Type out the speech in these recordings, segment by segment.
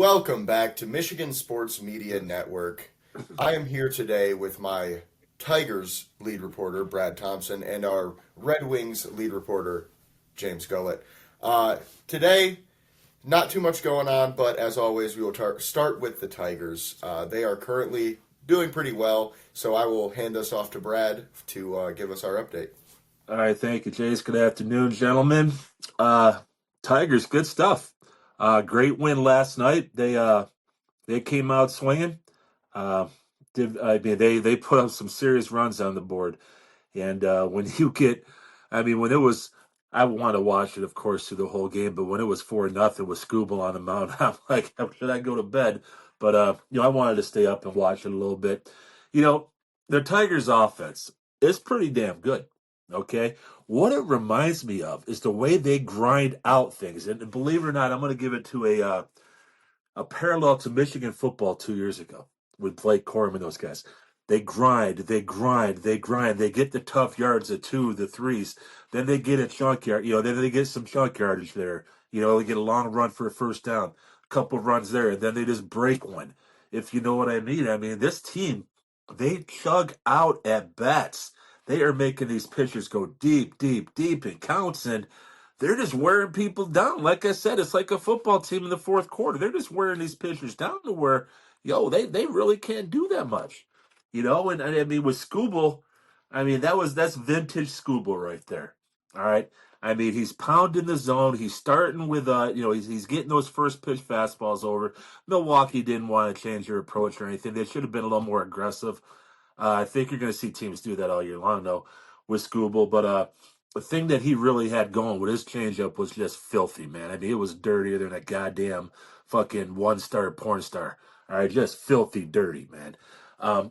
Welcome back to Michigan Sports Media Network. I am here today with my Tigers lead reporter, Brad Thompson, and our Red Wings lead reporter, James Gullett. Today, not too much going on, but as always, we will start with the Tigers. They are currently doing pretty well, so I will hand us off to Brad to give us our update. All right, thank you, Chase. Good afternoon, gentlemen. Uh, Tigers, good stuff. Great win last night. They came out swinging. Uh, they put up some serious runs on the board. And when you get, when it was, I want to watch it, of course, through the whole game. But when it was 4-0 with Scooble on the mound, I'm like, should I go to bed? But I wanted to stay up and watch it a little bit. You know, the Tigers' offense is pretty damn good. Okay, what it reminds me of is the way they grind out things. And believe it or not, I'm going to give it to a parallel to Michigan football 2 years ago with Blake Corum and those guys. They grind, they grind, they grind. They get the tough yards, the two, the threes. Then they get a chunk yard. Then they get some chunk yardage there. They get a long run for a first down, a couple runs there, and then they just break one. If you know what I mean. I mean, this team, they chug out at bats. They are making these pitchers go deep, deep, deep in counts, and they're just wearing people down. Like I said, it's like a football team in the fourth quarter. They're just wearing these pitchers down to where, they really can't do that much. And I mean with Scooble, that's vintage Scooble right there. All right. I mean, he's pounding the zone. He's starting with he's getting those first pitch fastballs over. Milwaukee didn't want to change their approach or anything. They should have been a little more aggressive. I think you're going to see teams do that all year long, though, with Scooble. But the thing that he really had going with his changeup was just filthy, man. I mean, it was dirtier than a goddamn fucking one-star porn star. All right, just filthy dirty, man.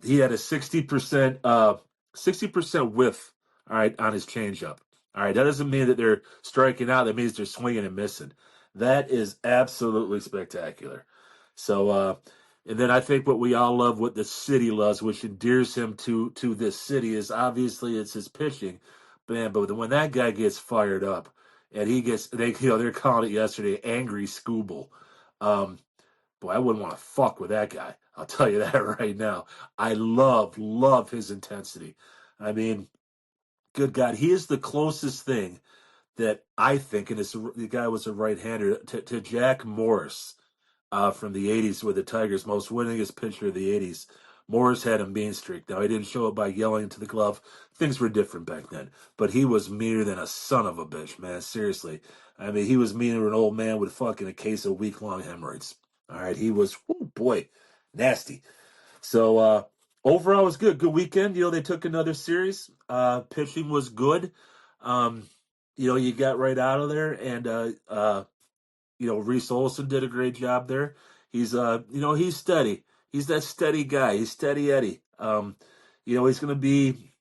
He had a 60% whiff, all right, on his changeup. All right, that doesn't mean that they're striking out. That means they're swinging and missing. That is absolutely spectacular. So, and then I think what we all love, what the city loves, which endears him to this city, is obviously it's his pitching, man. But when that guy gets fired up, and they're calling it yesterday, angry Scooble. Boy, I wouldn't want to fuck with that guy. I'll tell you that right now. I love his intensity. I mean, good God, he is the closest thing that I think, and the guy was a right-hander, to Jack Morris from the 80s with the Tigers, most winningest pitcher of the 80s. Morris had a mean streak. Now, he didn't show it by yelling into the glove. Things were different back then. But he was meaner than a son of a bitch, man. Seriously. I mean, he was meaner than an old man with fucking a case of week-long hemorrhoids. All right, he was, oh boy, nasty. So overall, it was good. Good weekend. They took another series. Pitching was good. You got right out of there, and Reese Olson did a great job there. He's steady. He's that steady guy. He's steady Eddie. He's going to be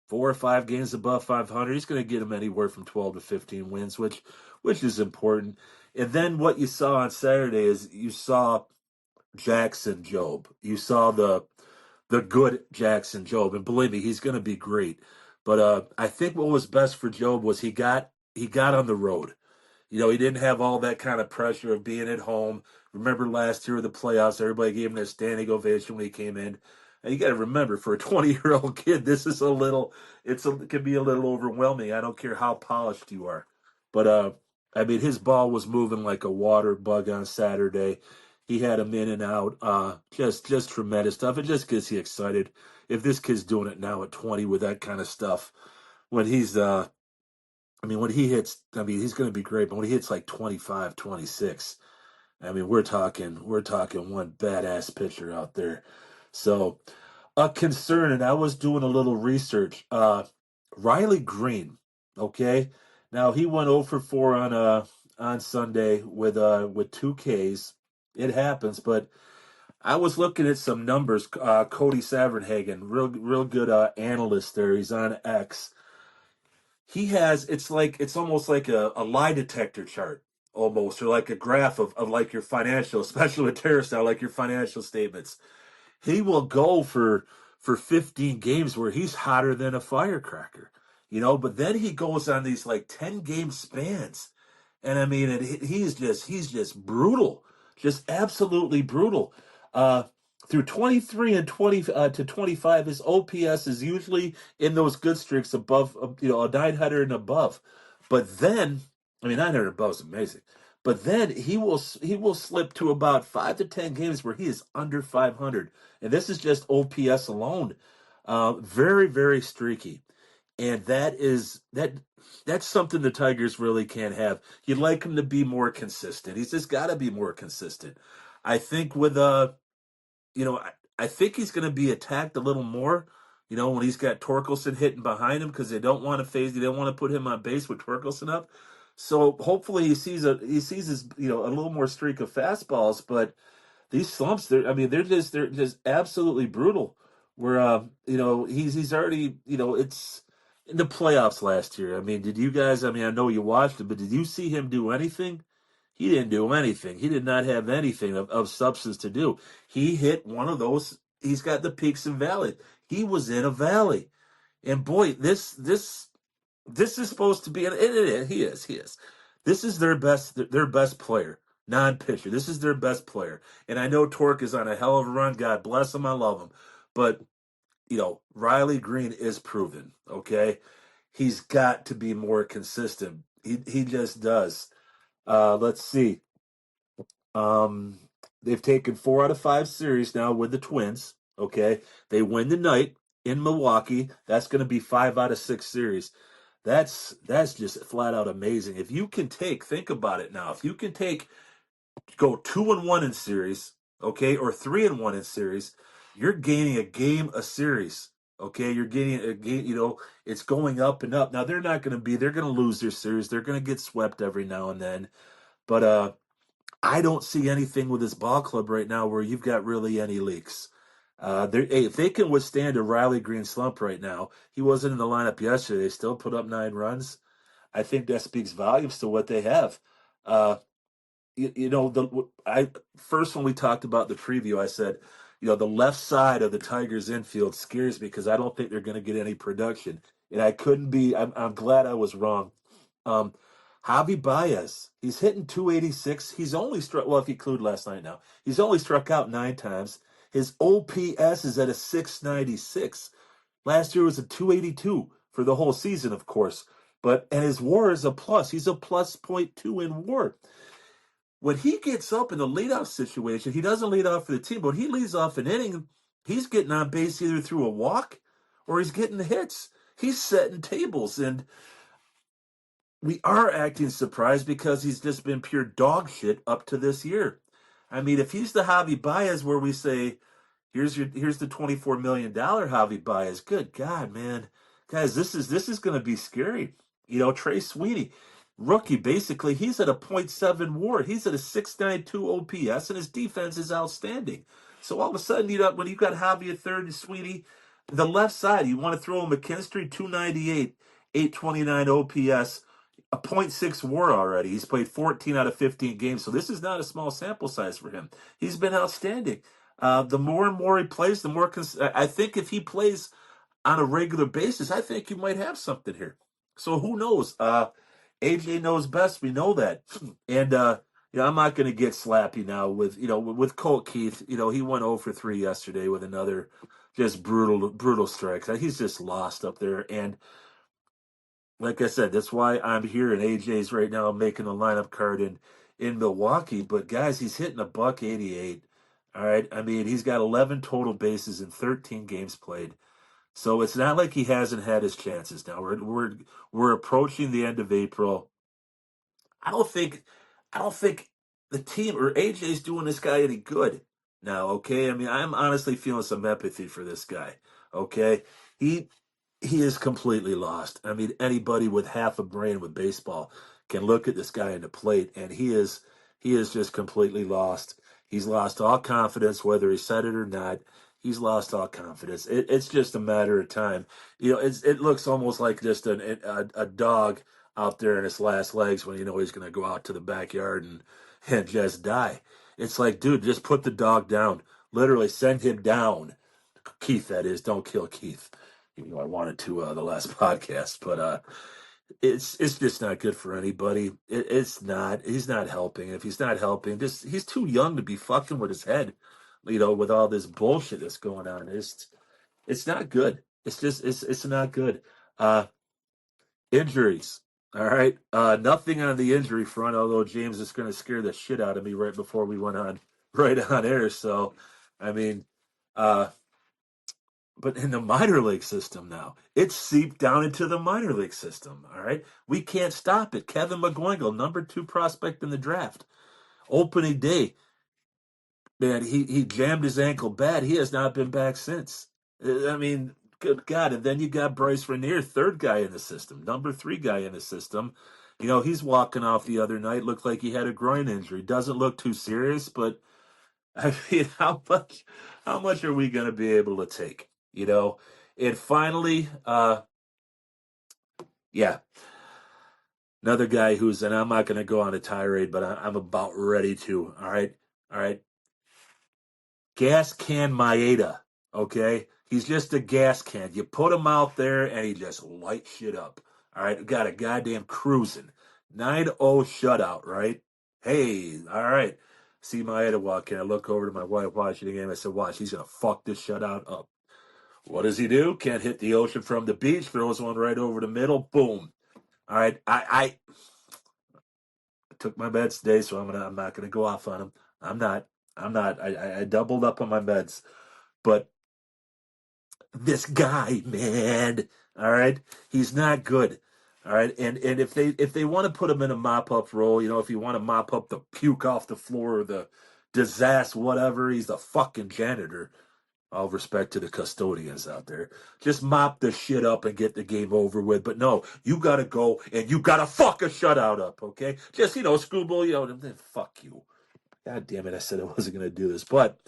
4 or 5 games above 500. He's going to get him anywhere from 12 to 15 wins, which is important. And then what you saw on Saturday is you saw Jackson Jobe. You saw the good Jackson Jobe, and believe me, he's going to be great. But I think what was best for Jobe was he got on the road. He didn't have all that kind of pressure of being at home. Remember last year of the playoffs, everybody gave him a standing ovation when he came in. And you got to remember, for a 20-year-old kid, this is it can be a little overwhelming. I don't care how polished you are. But, his ball was moving like a water bug on Saturday. He had him in and out. Just tremendous stuff. It just gets you excited. If this kid's doing it now at 20 with that kind of stuff, when he's when he hits, he's going to be great. But when he hits like 25, 26, we're talking one badass pitcher out there. So, a concern, and I was doing a little research. Riley Greene, okay? Now, he went 0 for 4 on Sunday with 2 Ks. It happens, but I was looking at some numbers. Cody Savernhagen, real good analyst there. He's on X. He has, it's almost like a lie detector chart, almost, or like a graph of like your financial, especially with Terrastyle, like your financial statements. He will go for 15 games where he's hotter than a firecracker, but then he goes on these like 10-game spans. And he's just brutal, just absolutely brutal. Through 23 and 20 to 25, his OPS is usually in those good streaks above, a 900 and above. But then, 900 above is amazing. But then he will slip to about 5 to 10 games where he is under 500, and this is just OPS alone. Very very streaky, and that's something the Tigers really can't have. You'd like him to be more consistent. He's just got to be more consistent. I think with I think he's going to be attacked a little more. When he's got Torkelson hitting behind him because they don't want to they don't want to put him on base with Torkelson up. So hopefully he sees his a little more streak of fastballs, but these slumps, they're just absolutely brutal. Where he's already it's in the playoffs last year. Did you guys? I know you watched it, but did you see him do anything? He didn't do anything. He did not have anything of substance to do. He hit one of those. He's got the peaks and valleys. He was in a valley, and boy, this is supposed to be he is. This is their best player, non-pitcher. This is their best player. And I know Torque is on a hell of a run. God bless him. I love him. But, Riley Greene is proven, okay? He's got to be more consistent. He just does. Let's see. Um, they've taken 4 out of 5 series now with the Twins, okay? They win tonight in Milwaukee. That's going to be 5 out of 6 series. That's just flat out amazing. If you can think about it now. If you can go 2-1 in series, okay, or 3-1 in series, you're gaining a game a series. Okay, you're gaining a game. It's going up and up. Now they're going to lose their series. They're going to get swept every now and then. But I don't see anything with this ball club right now where you've got really any leaks. If they can withstand a Riley Greene slump right now, he wasn't in the lineup yesterday. They still put up 9 runs. I think that speaks volumes to what they have. I first when we talked about the preview, I said, the left side of the Tigers infield scares me because I don't think they're going to get any production, and I couldn't be. I'm glad I was wrong. Um, Javi Baez, he's hitting 286. He's only struck. Well, if you include last night now, he's only struck out 9 times. His OPS is at a 696. Last year was a 282 for the whole season, of course. And his WAR is a plus. He's a plus .2 in WAR. When he gets up in the leadoff situation, he doesn't lead off for the team, but when he leads off an inning, he's getting on base either through a walk or he's getting the hits. He's setting tables, and we are acting surprised because he's just been pure dog shit up to this year. If he's the Javi Baez where we say, here's the $24 million Javi Baez, good God, man. Guys, this is going to be scary. Trey Sweeney, rookie, basically, he's at a .7 WAR. He's at a 692 OPS, and his defense is outstanding. So all of a sudden, when you've got Javi at third and Sweeney, the left side, you want to throw him McKinstry, 298, 829 OPS, a .6 WAR already. He's played 14 out of 15 games, so this is not a small sample size for him. He's been outstanding. The more and more he plays, the more I think if he plays on a regular basis, I think you might have something here. So who knows? AJ knows best. We know that. And I'm not going to get slappy now with Colt Keith. He went 0 for 3 yesterday with another just brutal strike. He's just lost up there. And like I said, that's why I'm here. And AJ's right now making the lineup card in Milwaukee. But guys, he's hitting a .188. All right. He's got 11 total bases in 13 games played. So it's not like he hasn't had his chances. Now we're approaching the end of April. I don't think the team or AJ's doing this guy any good now. Okay, I'm honestly feeling some empathy for this guy. Okay, he is completely lost. Anybody with half a brain with baseball can look at this guy in the plate, and he is just completely lost. He's lost all confidence, whether he said it or not. He's lost all confidence. It's just a matter of time. It looks almost like just a dog out there in his last legs when he's going to go out to the backyard and just die. It's like, dude, just put the dog down. Literally send him down. Keith, that is. Don't kill Keith. Even though I wanted to the last podcast. But it's just not good for anybody. It's not. He's not helping. If he's not helping, just he's too young to be fucking with his head, with all this bullshit that's going on. It's not good. It's not good. Uh, Injuries. All right. Nothing on the injury front, although James is going to scare the shit out of me right before we went on right on air. So, I mean, uh, but in the minor league system now, it's seeped down into the minor league system. All right. We can't stop it. Kevin McGuingle, number 2 prospect in the draft, opening day, man, he jammed his ankle bad. He has not been back since. I mean, good God. And then you got Bryce Rainier, 3rd guy in the system, number 3 guy in the system. He's walking off the other night, looked like he had a groin injury. Doesn't look too serious, but I mean, how much are we going to be able to take? And finally, yeah, another guy and I'm not going to go on a tirade, but I'm about ready to. All right. Gas can Maeda, okay? He's just a gas can. You put him out there and he just lights shit up. All right, got a goddamn cruising. 9-0 shutout, right? Hey, all right. See Maeda walk in. I look over to my wife watching the game. I said, watch, he's going to fuck this shutout up. What does he do? Can't hit the ocean from the beach. Throws one right over the middle. Boom. All right, I took my meds today, so I'm not gonna go off on him. I'm not. I doubled up on my meds. But this guy, man, all right, he's not good. All right, and if they want to put him in a mop up role, if you want to mop up the puke off the floor or the disaster, whatever, he's the fucking janitor. All respect to the custodians out there. Just mop the shit up and get the game over with. But no, you gotta go and you gotta fuck a shutout up, okay? Just screwball, fuck you. God damn it! I said I wasn't gonna do this, but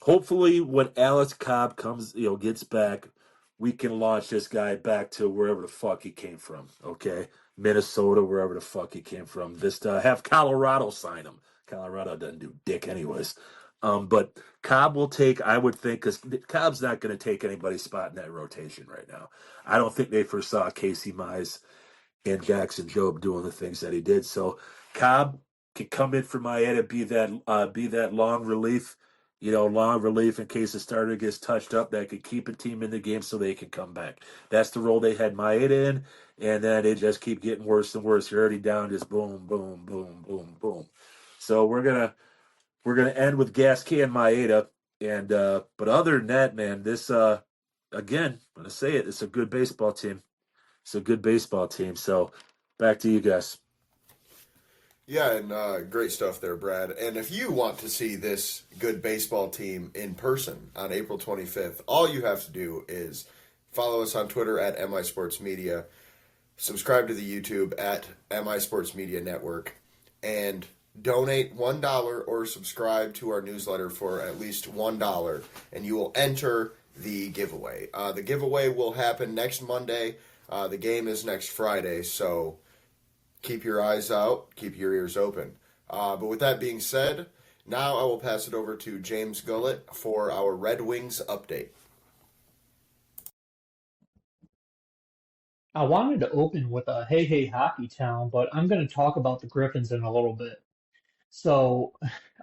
hopefully when Alex Cobb gets back, we can launch this guy back to wherever the fuck he came from. Okay, Minnesota, wherever the fuck he came from. Just have Colorado sign him. Colorado doesn't do dick anyways. But Cobb will take, I would think, because Cobb's not going to take anybody's spot in that rotation right now. I don't think they foresaw Casey Mize and Jackson Jobe doing the things that he did. So Cobb can come in for Maeda, be that long relief in case the starter gets touched up that could keep a team in the game so they can come back. That's the role they had Maeda in, and then they just keep getting worse and worse. You're already down, just boom, boom, boom, boom, boom. So we're gonna end with gas can Maeda, and but other than that, man, this again, I'm gonna say it, it's a good baseball team. It's a good baseball team. So back to you guys. Yeah, and great stuff there, Brad. And if you want to see this good baseball team in person on April 25th, all you have to do is follow us on Twitter at MI Sports Media, subscribe to the YouTube at MI Sports Media Network, and donate $1 or subscribe to our newsletter for at least $1, and you will enter the giveaway. The giveaway will happen next Monday. The game is next Friday, so keep your eyes out, keep your ears open. But with that being said, now I will pass it over to James Gullett for our Red Wings update. I wanted to open with a hey hey hockey town, but I'm going to talk about the Griffins in a little bit. So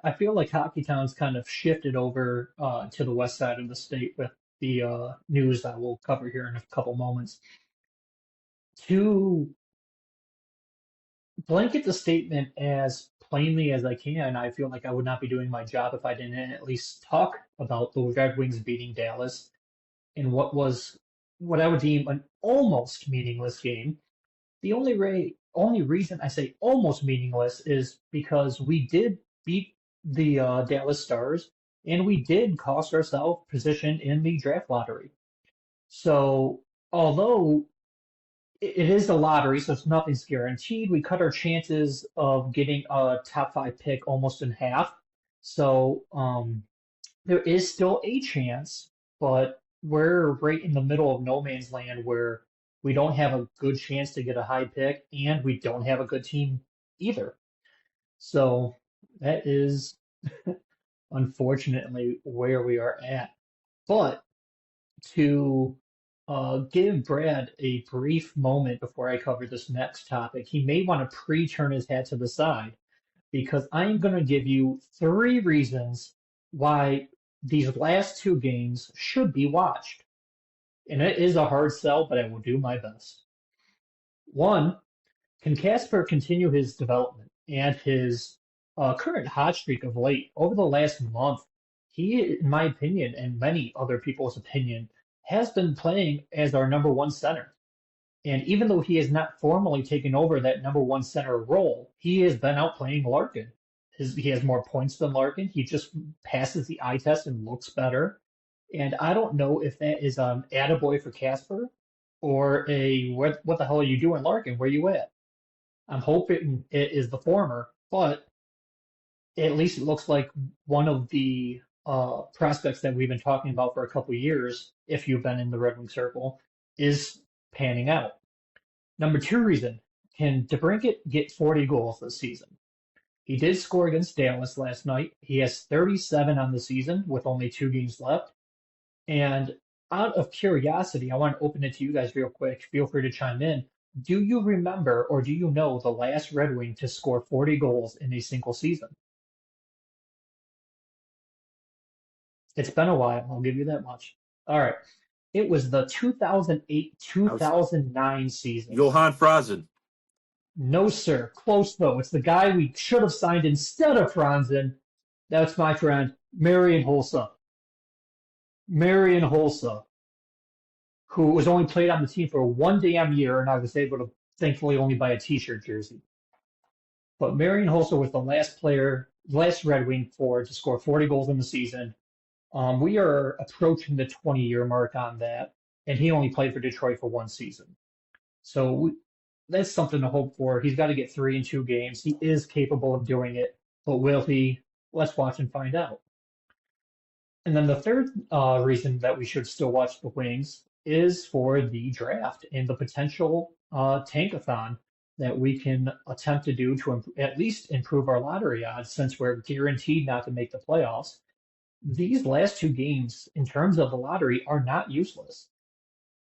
I feel like hockey town's kind of shifted over to the west side of the state with the news that we'll cover here in a couple moments. To blanket the statement as plainly as I can, I feel like I would not be doing my job if I didn't at least talk about the Red Wings beating Dallas in what I would deem an almost meaningless game. The only reason I say almost meaningless is because we did beat the Dallas Stars and we did cost ourselves position in the draft lottery. So although it is the lottery, so nothing's guaranteed, we cut our chances of getting a top 5 pick almost in half. So there is still a chance, but we're right in the middle of no man's land where we don't have a good chance to get a high pick and we don't have a good team either. So that is unfortunately where we are at. But to give Brad a brief moment before I cover this next topic. He may want to pre-turn his head to the side because I'm going to give you 3 reasons why these last 2 games should be watched. And it is a hard sell, but I will do my best. 1, can Casper continue his development and his current hot streak of late? Over the last month, he, in my opinion, and many other people's opinion, has been playing as our number 1 center. And even though he has not formally taken over that number 1 center role, he has been outplaying Larkin. He has more points than Larkin. He just passes the eye test and looks better. And I don't know if that is an attaboy for Casper or a what the hell are you doing, Larkin? Where you at? I'm hoping it is the former, but at least it looks like one of the prospects that we've been talking about for a couple of years, if you've been in the Red Wing circle, is panning out. Number 2 reason, can DeBrincat get 40 goals this season? He did score against Dallas last night. He has 37 on the season with only 2 games left. And out of curiosity, I want to open it to you guys real quick. Feel free to chime in. Do you remember or do you know the last Red Wing to score 40 goals in a single season? It's been a while, I'll give you that much. All right. It was the 2008-2009 season. Johan Franzen. No, sir. Close, though. It's the guy we should have signed instead of Franzen. That's my friend, Marian Hossa. Marian Hossa, who was only played on the team for 1 damn year, and I was able to thankfully only buy a T-shirt jersey. But Marian Hossa was the last Red Wing forward to score 40 goals in the season. We are approaching the 20-year mark on that, and he only played for Detroit for 1 season. So that's something to hope for. He's got to get 3 in 2 games. He is capable of doing it, but will he? Let's watch and find out. And then the third reason that we should still watch the Wings is for the draft and the potential tankathon that we can attempt to do to at least improve our lottery odds since we're guaranteed not to make the playoffs. These last 2 games, in terms of the lottery, are not useless.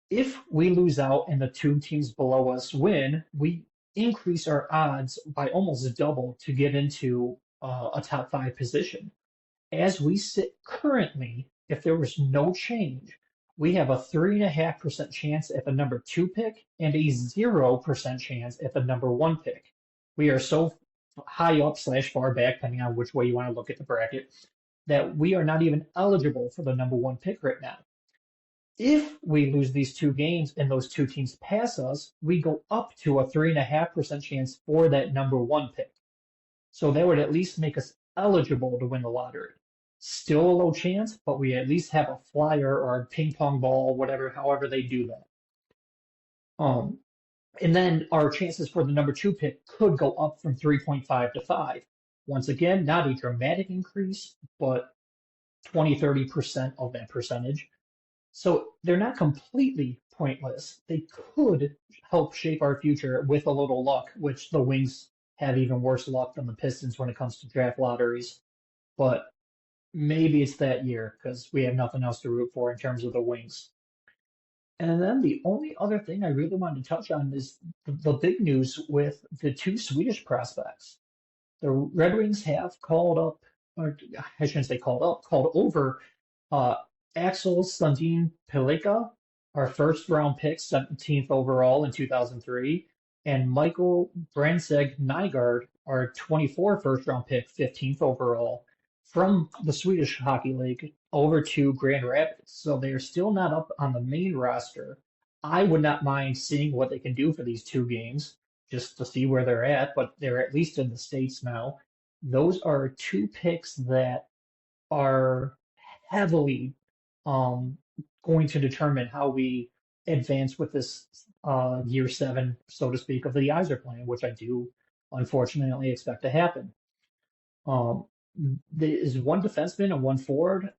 If we lose out and the 2 teams below us win, we increase our odds by almost double to get into a top 5 position. As we sit currently, if there was no change, we have a 3.5% chance at the number 2 pick and a 0% chance at the number 1 pick. We are so high up / far back, depending on which way you want to look at the bracket, that we are not even eligible for the number 1 pick right now. If we lose these 2 games and those 2 teams pass us, we go up to a 3.5% chance for that number 1 pick. So that would at least make us eligible to win the lottery. Still a low chance, but we at least have a flyer or a ping pong ball, whatever, however they do that. And then our chances for the number 2 pick could go up from 3.5 to 5. Once again, not a dramatic increase, but 20-30% of that percentage. So they're not completely pointless. They could help shape our future with a little luck, which the Wings have even worse luck than the Pistons when it comes to draft lotteries. But maybe it's that year because we have nothing else to root for in terms of the Wings. And then the only other thing I really wanted to touch on is the big news with the 2 Swedish prospects. The Red Wings have called up, or I shouldn't say called over Axel Sundin Pellikka, our first-round pick, 17th overall in 2003, and Michael Brandsteg Nygaard, our 24 first-round pick, 15th overall, from the Swedish Hockey League over to Grand Rapids. So they are still not up on the main roster. I would not mind seeing what they can do for these 2 games just to see where they're at, but they're at least in the States now. Those are 2 picks that are heavily going to determine how we advance with this year 7, so to speak, of the Yzer plan, which I do unfortunately expect to happen. There is 1 defenseman and 1 forward.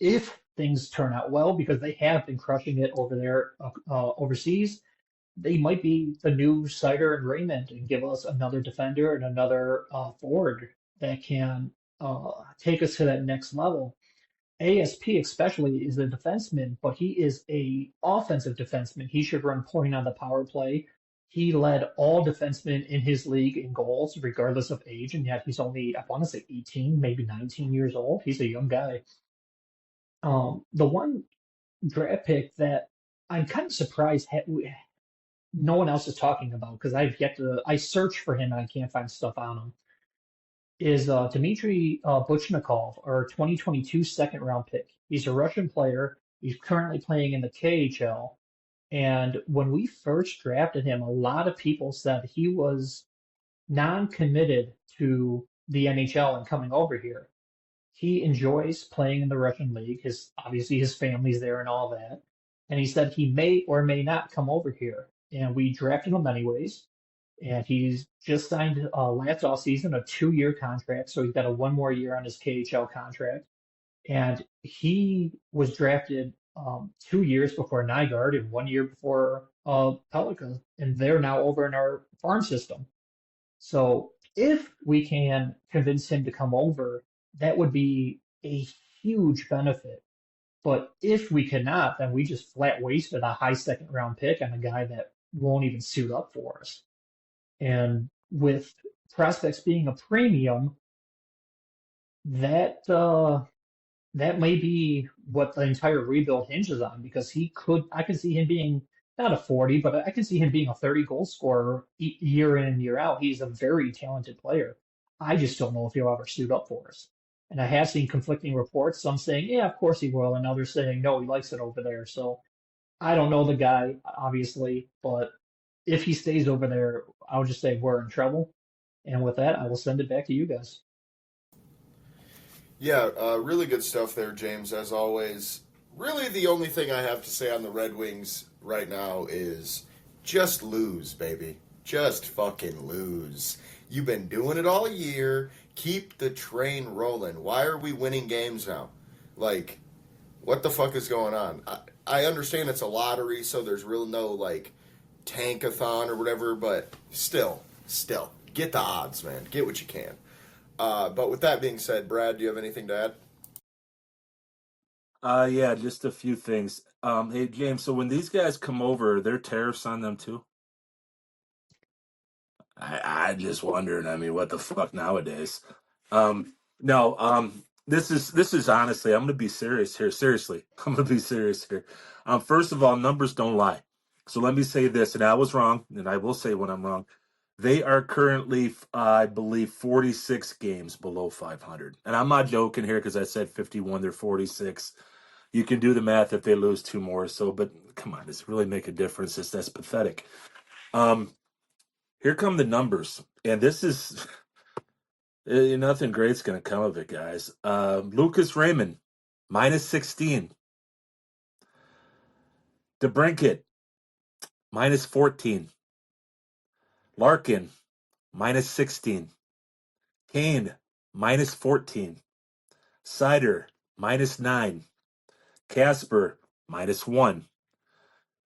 If things turn out well, because they have been crushing it over there overseas, they might be the new Shadeur and Raymond and give us another defender and another forward that can take us to that next level. ASP especially is a defenseman, but he is a offensive defenseman. He should run point on the power play. He led all defensemen in his league in goals, regardless of age, and yet he's only, I want to say 18, maybe 19 years old. He's a young guy. The one draft pick that I'm kind of surprised no one else is talking about because I search for him and I can't find stuff on him is Dmitry Buchnikov, our 2022 second round pick. He's a Russian player. He's currently playing in the KHL. And when we first drafted him, a lot of people said he was non-committed to the NHL and coming over here. He enjoys playing in the Russian league. Obviously his family's there and all that. And he said he may or may not come over here. And we drafted him anyways. And he's just signed last off season a 2-year contract, so he's got a one more year on his KHL contract. And he was drafted 2 years before Nygaard and 1 year before Pelika, and they're now over in our farm system. So if we can convince him to come over, that would be a huge benefit. But if we cannot, then we just flat wasted a high second round pick on a guy that won't even suit up for us. And with prospects being a premium, that that may be what the entire rebuild hinges on because I can see him being not a 40, but I can see him being a 30 goal scorer year in and year out. He's a very talented player. I just don't know if he'll ever suit up for us. And I have seen conflicting reports, some saying, yeah, of course he will, and others saying, no, he likes it over there. So I don't know the guy, obviously, but if he stays over there, I'll just say we're in trouble. And with that, I will send it back to you guys. Yeah, really good stuff there, James, as always. Really, the only thing I have to say on the Red Wings right now is just lose, baby. Just fucking lose. You've been doing it all year. Keep the train rolling. Why are we winning games now? Like, what the fuck is going on? I understand it's a lottery, so there's really no, like, tankathon or whatever, but still, get the odds, man. Get what you can. But with that being said, Brad, do you have anything to add? Yeah, just a few things. Hey James, so when these guys come over, are there tariffs on them too? I just wondering. I mean, what the fuck nowadays? No. This is honestly. I'm gonna be serious here. Seriously, I'm gonna be serious here. First of all, numbers don't lie. So let me say this, and I was wrong, and I will say when I'm wrong. They are currently, I believe, 46 games below 500. And I'm not joking here because I said 51, they're 46. You can do the math if they lose two more or so, but come on, does it really make a difference? That's pathetic. Here come the numbers. And this is nothing great's going to come of it, guys. Lucas Raymond, minus 16. DeBrincat, minus 14. Larkin, minus 16. Kane, minus 14. Sider, minus 9. Casper, minus 1.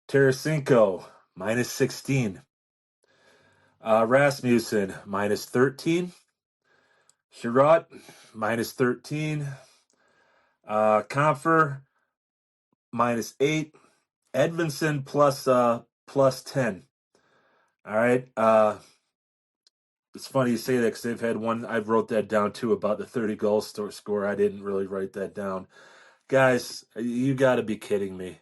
Tarasenko, minus 16. Rasmussen, minus 13. Sherratt, minus 13. Comfer, minus 8. Edmondson, plus 10. All right. It's funny you say that because they've had one. I wrote that down too about the 30 goal score. I didn't really write that down. Guys, you got to be kidding me.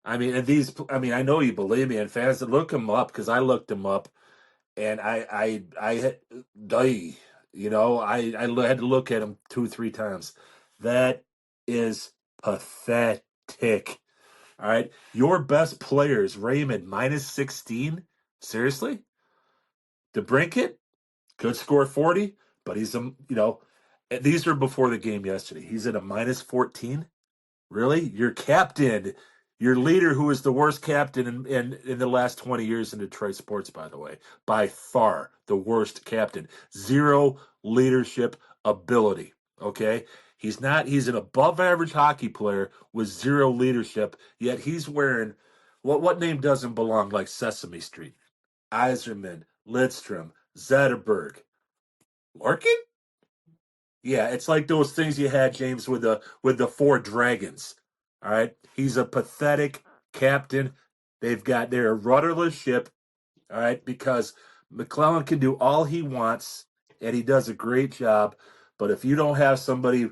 I mean, I know you believe me, and fans, look them up because I looked them up, and I had to look at them 2-3 times. That is pathetic. All right, your best players, Raymond, minus 16. Seriously, DeBrincat could score 40, but these are before the game yesterday. He's at a minus 14. Really? Your captain, your leader, who is the worst captain in the last 20 years in Detroit sports, by the way, by far the worst captain. Zero leadership ability. Okay? He's an above average hockey player with zero leadership, yet he's wearing what name doesn't belong like Sesame Street? Iserman, Lidstrom, Zetterberg. Larkin? Yeah, it's like those things you had, James, with the four dragons. All right, he's a pathetic captain. They're a rudderless ship. All right, because McClellan can do all he wants, and he does a great job. But if you don't have somebody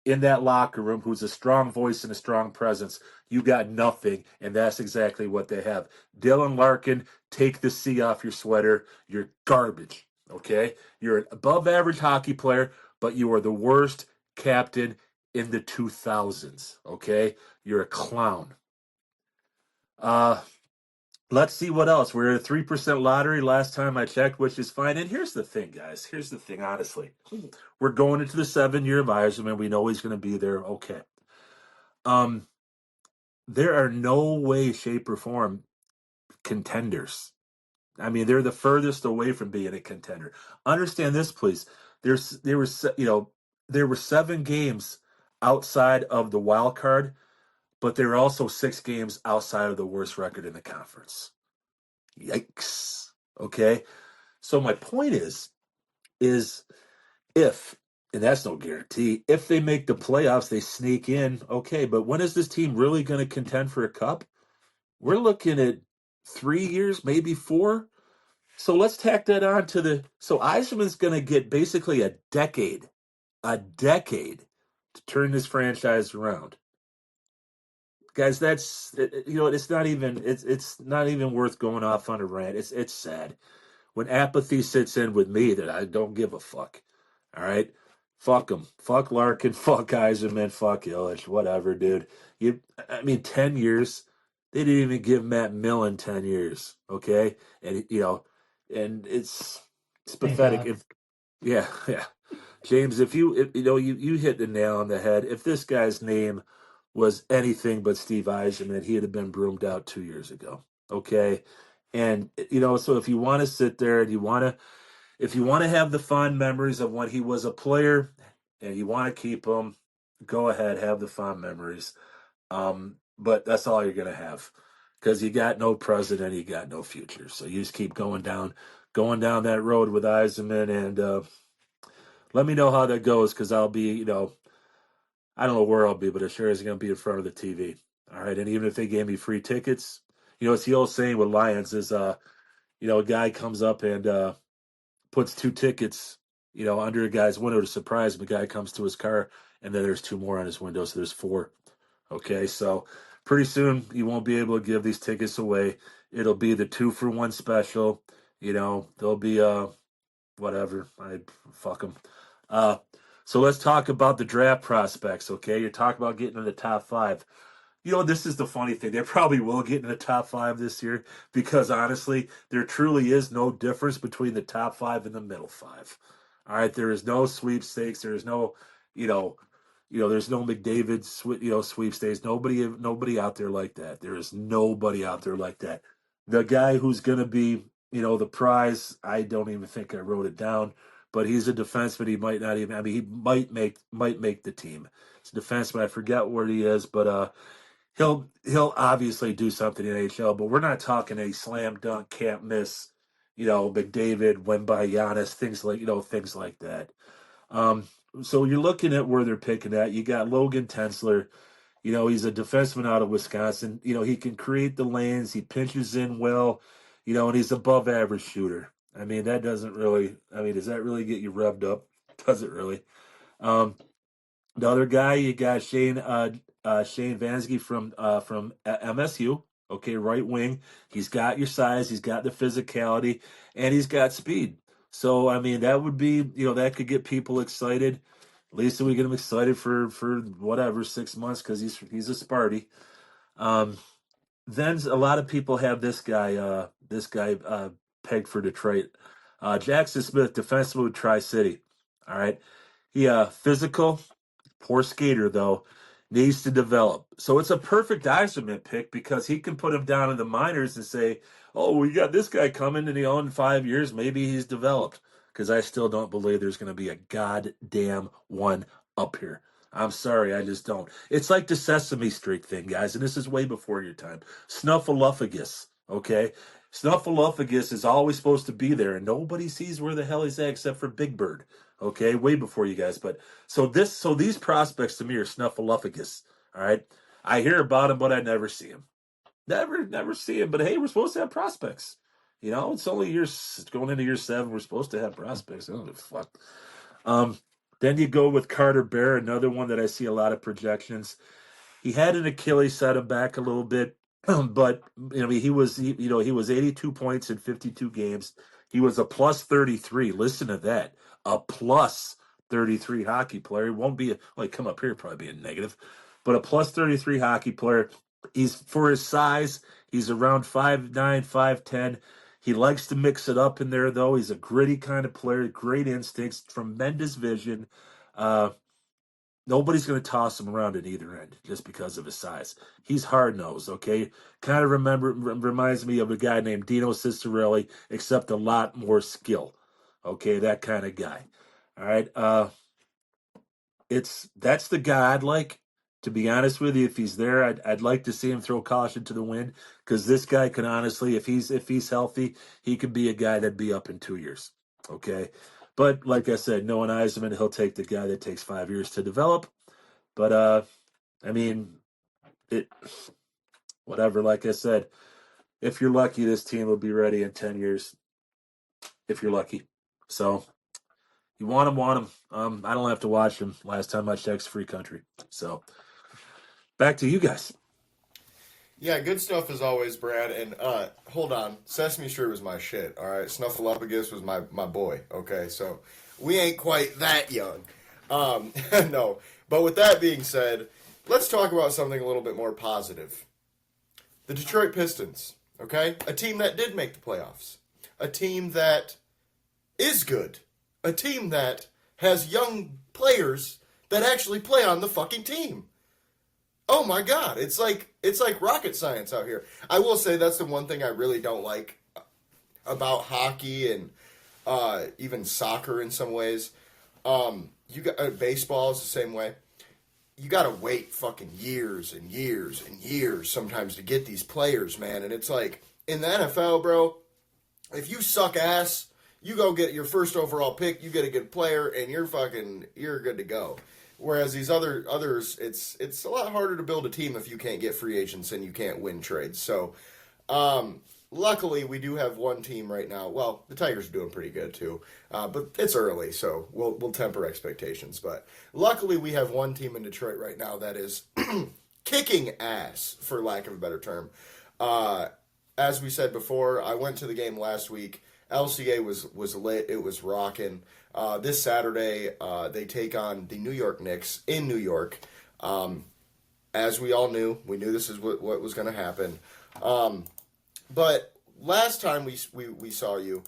in that locker room who's a strong voice and a strong presence, you got nothing, and that's exactly what they have. Dylan Larkin, take the C off your sweater. You're garbage. Okay, you're an above-average hockey player, but you are the worst captain in the 2000s. Okay, you're a clown. Uh, Let's see what else. We're at a 3% lottery last time I checked, which is fine. And here's the thing, guys. Here's the thing, honestly. We're going into the 7-year of Yzerman. We know he's going to be there. Okay. Um, there are no way, shape, or form contenders. I mean, they're the furthest away from being a contender. Understand this, please. There were 7 games outside of the wild card, but there are also 6 games outside of the worst record in the conference. Yikes. Okay. So my point is if, and that's no guarantee, if they make the playoffs, they sneak in, okay, but when is this team really going to contend for a cup? We're looking at 3 years, maybe 4. So let's tack that on so Eisenman's going to get basically a decade to turn this franchise around. Guys, that's, it's not even worth going off on a rant. It's sad. When apathy sits in with me, that I don't give a fuck. All right, fuck them. Fuck Larkin. Fuck Yzerman. Fuck Illich. Whatever, dude. 10 years. They didn't even give Matt Millen 10 years. Okay, and and it's Thank pathetic. God. If yeah, yeah, James, if you hit the nail on the head. If this guy's name was anything but Steve Yzerman, he'd have been broomed out 2 years ago. Okay. And so if you want to sit there and if you want to have the fond memories of when he was a player and you want to keep them, go ahead, have the fond memories. But that's all you're gonna have because you got no president, you got no future. So you just keep going down that road with Eisenman, and let me know how that goes because I'll be, I don't know where I'll be, but it sure is going to be in front of the TV. All right, and even if they gave me free tickets, it's the old saying with Lions is, a guy comes up and puts 2 tickets, under a guy's window to surprise him. The guy comes to his car, and then there's 2 more on his window, so there's 4. Okay, so pretty soon you won't be able to give these tickets away. It'll be the 2-for-1 special. There'll be whatever. I fuck them. Uh, so let's talk about the draft prospects. Okay, you're talking about getting in the top 5. This is the funny thing. They probably will get in the top 5 this year because honestly, there truly is no difference between the top 5 and the middle 5. All right, there is no sweepstakes. There is no, you know, there's no McDavid, sweepstakes. Nobody out there like that. There is nobody out there like that. The guy who's going to be, the prize. I don't even think I wrote it down, but he's a defenseman. He might not even. I mean, he might make the team. It's a defenseman. I forget where he is, but he'll obviously do something in NHL, but we're not talking a slam dunk, can't miss, McDavid, Wemby, Giannis, things like that. Um, so you're looking at where they're picking at. You got Logan Tensler. He's a defenseman out of Wisconsin. He can create the lanes. He pinches in well. And he's above average shooter. I mean, that doesn't really. I mean, does that really get you revved up? Does it really? Um, the other guy, you got Shane Vansky from MSU. Okay, right wing. He's got your size. He's got the physicality, and he's got speed. So I mean, that would be that could get people excited. At least we get him excited for whatever 6 months because he's a Sparty. Um, then a lot of people have this guy pegged for Detroit. Jackson Smith, defenseman with Tri City. All right, he physical. Poor skater, though, needs to develop. So it's a perfect Yzerman pick because he can put him down in the minors and say, oh, we got this guy coming, and in 5 years, maybe he's developed. Because I still don't believe there's going to be a goddamn one up here. I'm sorry, I just don't. It's like the Sesame Street thing, guys, and this is way before your time. Snuffleupagus, okay? Snuffleupagus is always supposed to be there, and nobody sees where the hell he's at except for Big Bird. Okay, way before you guys. But so these prospects to me are Snuffleupagus. All right, I hear about him, but I never see him. Never see him. But hey, we're supposed to have prospects. It's only going into year 7. We're supposed to have prospects. I don't give a fuck. Then you go with Carter Bear, another one that I see a lot of projections. He had an Achilles, set him back a little bit, but he was 82 points in 52 games. He was a plus 33. Listen to that, a plus 33 hockey player. He won't be come up here probably be a negative, but a plus 33 hockey player. He's for his size. He's around 5'9", 5'10". He likes to mix it up in there, though. He's a gritty kind of player, great instincts, tremendous vision. Nobody's going to toss him around at either end just because of his size. He's hard-nosed, okay? Kind of reminds me of a guy named Dino Ciccarelli, except a lot more skill, okay? That kind of guy, all right? That's the guy I'd like. To be honest with you, if he's there, I'd like to see him throw caution to the wind, because this guy can honestly, if he's healthy, he could be a guy that'd be up in 2 years. Okay, but like I said, knowing Eisenman, he'll take the guy that takes 5 years to develop. But whatever. Like I said, if you're lucky, this team will be ready in 10 years. If you're lucky, so. You want him. I don't have to watch him. Last time I checked, free country. So, back to you guys. Yeah, good stuff as always, Brad. And hold on, Sesame Street was my shit. All right, Snuffleupagus was my boy. Okay, so we ain't quite that young. No, but with that being said, let's talk about something a little bit more positive. The Detroit Pistons. Okay, a team that did make the playoffs. A team that is good. A team that has young players that actually play on the fucking team. Oh my God, it's like rocket science out here. I will say that's the one thing I really don't like about hockey and even soccer in some ways. You got baseball is the same way. You got to wait fucking years and years and years sometimes to get these players, man. And it's like in the NFL, bro, if you suck ass, you go get your first overall pick, you get a good player, and you're good to go. Whereas these others, it's a lot harder to build a team if you can't get free agents and you can't win trades. So, luckily, we do have one team right now. Well, the Tigers are doing pretty good too, but it's early, so we'll temper expectations. But luckily, we have one team in Detroit right now that is kicking ass, for lack of a better term. As we said before, I went to the game last week. LCA was lit. It was rocking. This Saturday, they take on the New York Knicks in New York. As we all knew, we knew this is what was going to happen. But last time we saw you,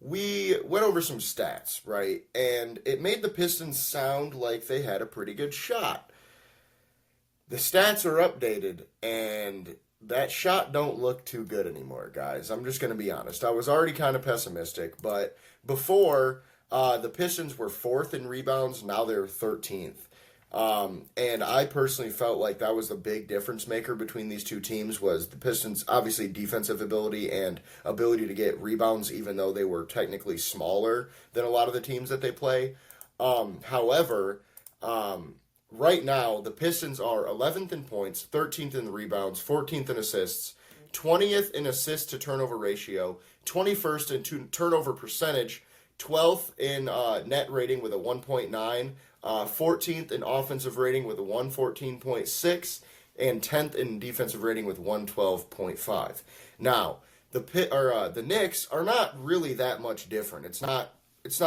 we went over some stats, right? And it made the Pistons sound like they had a pretty good shot. The stats are updated, and that shot don't look too good anymore, guys. I'm just going to be honest. I was already kind of pessimistic, but before, the Pistons were 4th in rebounds. Now they're 13th. And I personally felt like that was the big difference maker between these two teams was the Pistons' obviously defensive ability and ability to get rebounds, even though they were technically smaller than a lot of the teams that they play. However, right now, the Pistons are 11th in points, 13th in the rebounds, 14th in assists, 20th in assist to turnover ratio, 21st in turnover percentage, 12th in net rating with a 1.9, 14th in offensive rating with a 114.6, and 10th in defensive rating with 112.5. Now, the Knicks are not really that much different. It's not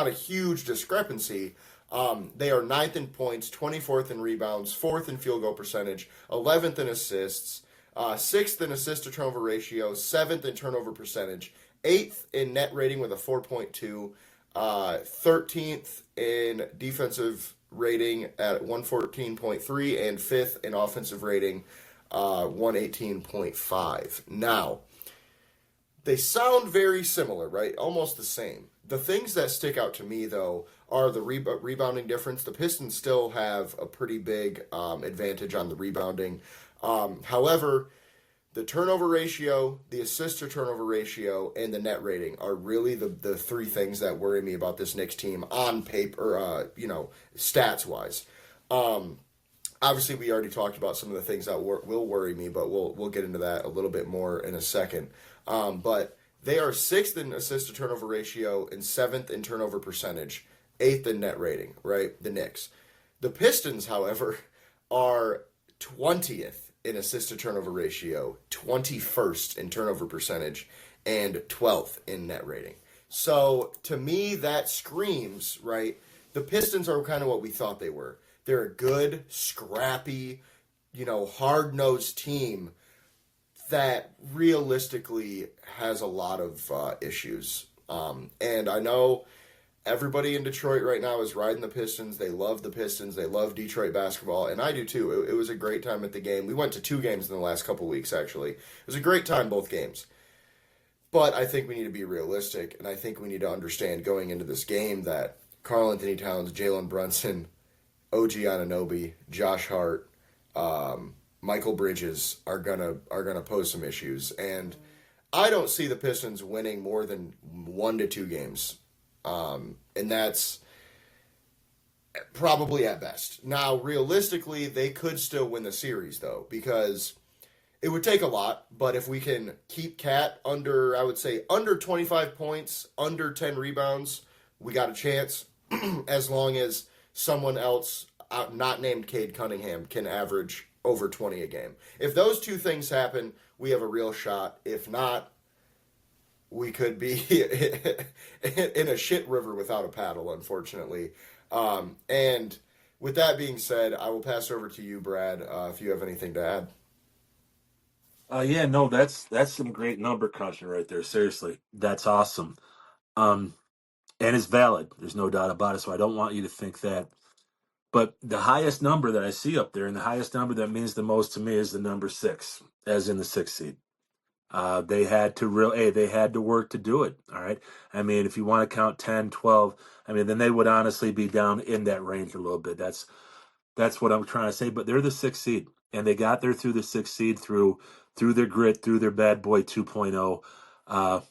a huge discrepancy. They are 9th in points, 24th in rebounds, 4th in field goal percentage, 11th in assists, 6th in assist to turnover ratio, 7th in turnover percentage, 8th in net rating with a 4.2, 13th in defensive rating at 114.3, and 5th in offensive rating, 118.5. Now, they sound very similar, right? Almost the same. The things that stick out to me, though, are the rebounding difference. The Pistons still have a pretty big advantage on the rebounding. However, The turnover ratio, the assist to turnover ratio, and the net rating are really the three things that worry me about this Knicks team on paper, stats wise. Obviously, we already talked about some of the things that will worry me, but we'll get into that a little bit more in a second. But they are sixth in assist to turnover ratio and seventh in turnover percentage, eighth in net rating. Right, the Knicks. The Pistons, however, are 20th in assist to turnover ratio, 21st in turnover percentage, and 12th in net rating. So to me, that screams, right? The Pistons are kind of what we thought they were. They're a good, scrappy, hard-nosed team that realistically has a lot of issues. And I know everybody in Detroit right now is riding the Pistons. They love the Pistons. They love Detroit basketball, and I do too. It was a great time at the game. We went to 2 games in the last couple weeks, actually. It was a great time, both games. But I think we need to be realistic, and I think we need to understand going into this game that Karl Anthony Towns, Jalen Brunson, OG Anunoby, Josh Hart, Michael Bridges are gonna pose some issues, and I don't see the Pistons winning more than 1 to 2 games, and that's probably at best. Now, realistically, they could still win the series though, because it would take a lot. But if we can keep Cat under, I would say under 25 points, under 10 rebounds, we got a chance. As long as someone else, not named Cade Cunningham, can average over 20 a game. If those two things happen, we have a real shot. If not, we could be in a shit river without a paddle, unfortunately. And with that being said, I will pass over to you, Brad, if you have anything to add. Yeah, no, that's some great number crunching right there. Seriously, that's awesome. Um, and it's valid. There's no doubt about it. So I don't want you to think that. But the highest number that I see up there, and the highest number that means the most to me, is the number 6, as in the 6th seed. They had to they had to work to do it. All right. I mean, if you want to count 10, 12, I mean, then they would honestly be down in that range a little bit. That's what I'm trying to say. But they're the 6th seed, and they got there through the 6th seed through their grit, through their bad boy 2.0,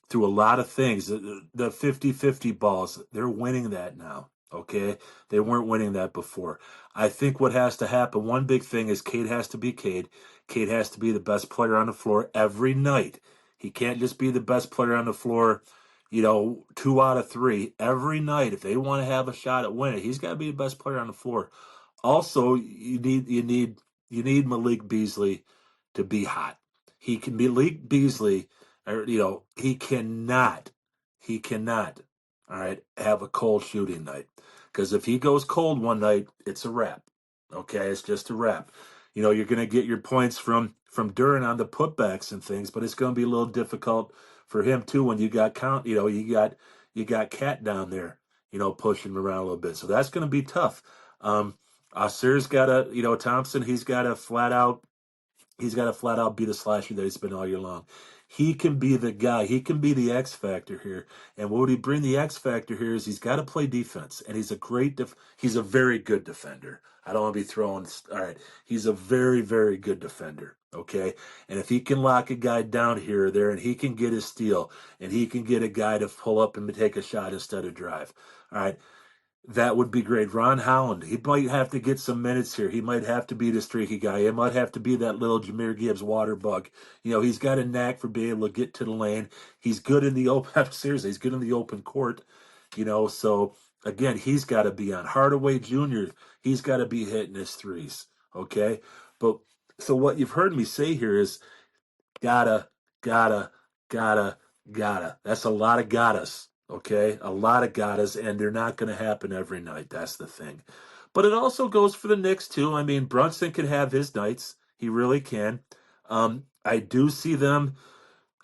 through a lot of things. The 50-50 balls, they're winning that now. Okay, they weren't winning that before. I think what has to happen, one big thing is Cade has to be Cade. Cade has to be the best player on the floor every night. He can't just be the best player on the floor, 2 out of 3 every night. If they want to have a shot at winning, he's got to be the best player on the floor. Also, you need Malik Beasley to be hot. He can be Malik Beasley, he cannot, all right, have a cold shooting night. Because if he goes cold one night, it's a wrap. Okay, it's just a wrap. You're going to get your points from Duran on the putbacks and things, but it's going to be a little difficult for him too when you got you got Cat down there, pushing him around a little bit. So that's going to be tough. Sir's got to, Thompson, he's got to flat out be the slasher that he's been all year long. He can be the guy. He can be the X factor here. And what would he bring the X factor here is he's got to play defense, and he's a very good defender. I don't want to be throwing. All right, he's a very, very good defender. Okay, and if he can lock a guy down here or there, and he can get his steal, and he can get a guy to pull up and take a shot instead of drive. All right, that would be great. Ron Holland, he might have to get some minutes here. He might have to be the streaky guy. He might have to be that little Jameer Gibbs water bug. He's got a knack for being able to get to the lane. He's good in the open. Seriously, he's good in the open court. So again, he's got to be on. Hardaway Jr., he's got to be hitting his threes. Okay, but so what you've heard me say here is gotta, gotta, gotta. That's a lot of gottas, okay? A lot of gottas, and they're not going to happen every night. That's the thing. But it also goes for the Knicks, too. I mean, Brunson can have his nights. He really can. I do see them.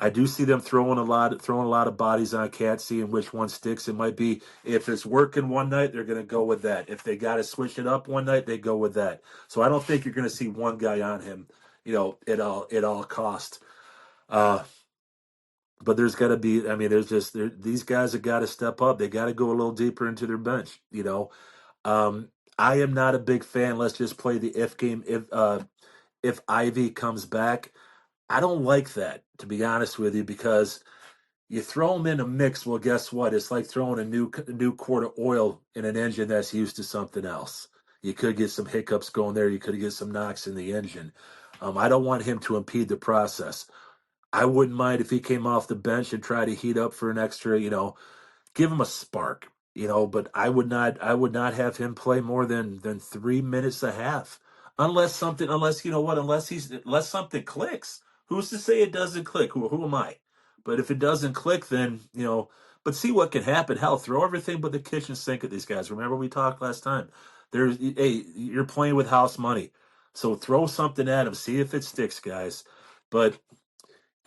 Throwing a lot of bodies on Cat, seeing which one sticks. It might be if it's working one night, they're going to go with that. If they got to switch it up one night, they go with that. So I don't think you're going to see one guy on him, at all cost. But there's got to be. I mean, these guys have got to step up. They got to go a little deeper into their bench. I am not a big fan. Let's just play the if game. If Ivy comes back, I don't like that, to be honest with you, because you throw them in a mix. Well, guess what? It's like throwing a new quart of oil in an engine that's used to something else. You could get some hiccups going there. You could get some knocks in the engine. I don't want him to impede the process. I wouldn't mind if he came off the bench and tried to heat up for an extra, give him a spark, but I would not have him play more than 3 minutes a half. Unless something clicks. Who's to say it doesn't click? Who am I? But if it doesn't click, then, but see what can happen. Hell, throw everything but the kitchen sink at these guys. Remember we talked last time. Hey, you're playing with house money. So throw something at them, see if it sticks, guys. But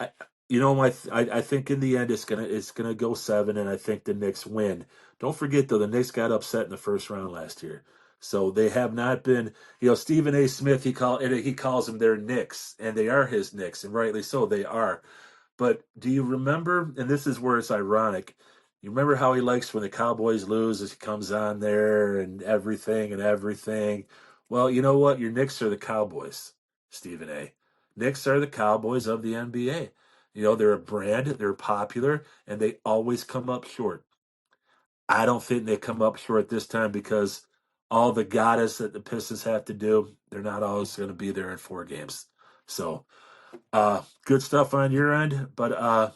I, I think in the end it's gonna go 7, and I think the Knicks win. Don't forget though, the Knicks got upset in the first round last year, so they have not been. Stephen A. Smith he calls them their Knicks, and they are his Knicks, and rightly so they are. But do you remember? And this is where it's ironic. You remember how he likes when the Cowboys lose as he comes on there and everything and everything. Well, you know what? Your Knicks are the Cowboys, Stephen A. Knicks are the Cowboys of the NBA. They're a brand, they're popular, and they always come up short. I don't think they come up short this time because all the goddess that the Pistons have to do, they're not always going to be there in 4 games. So, good stuff on your end, but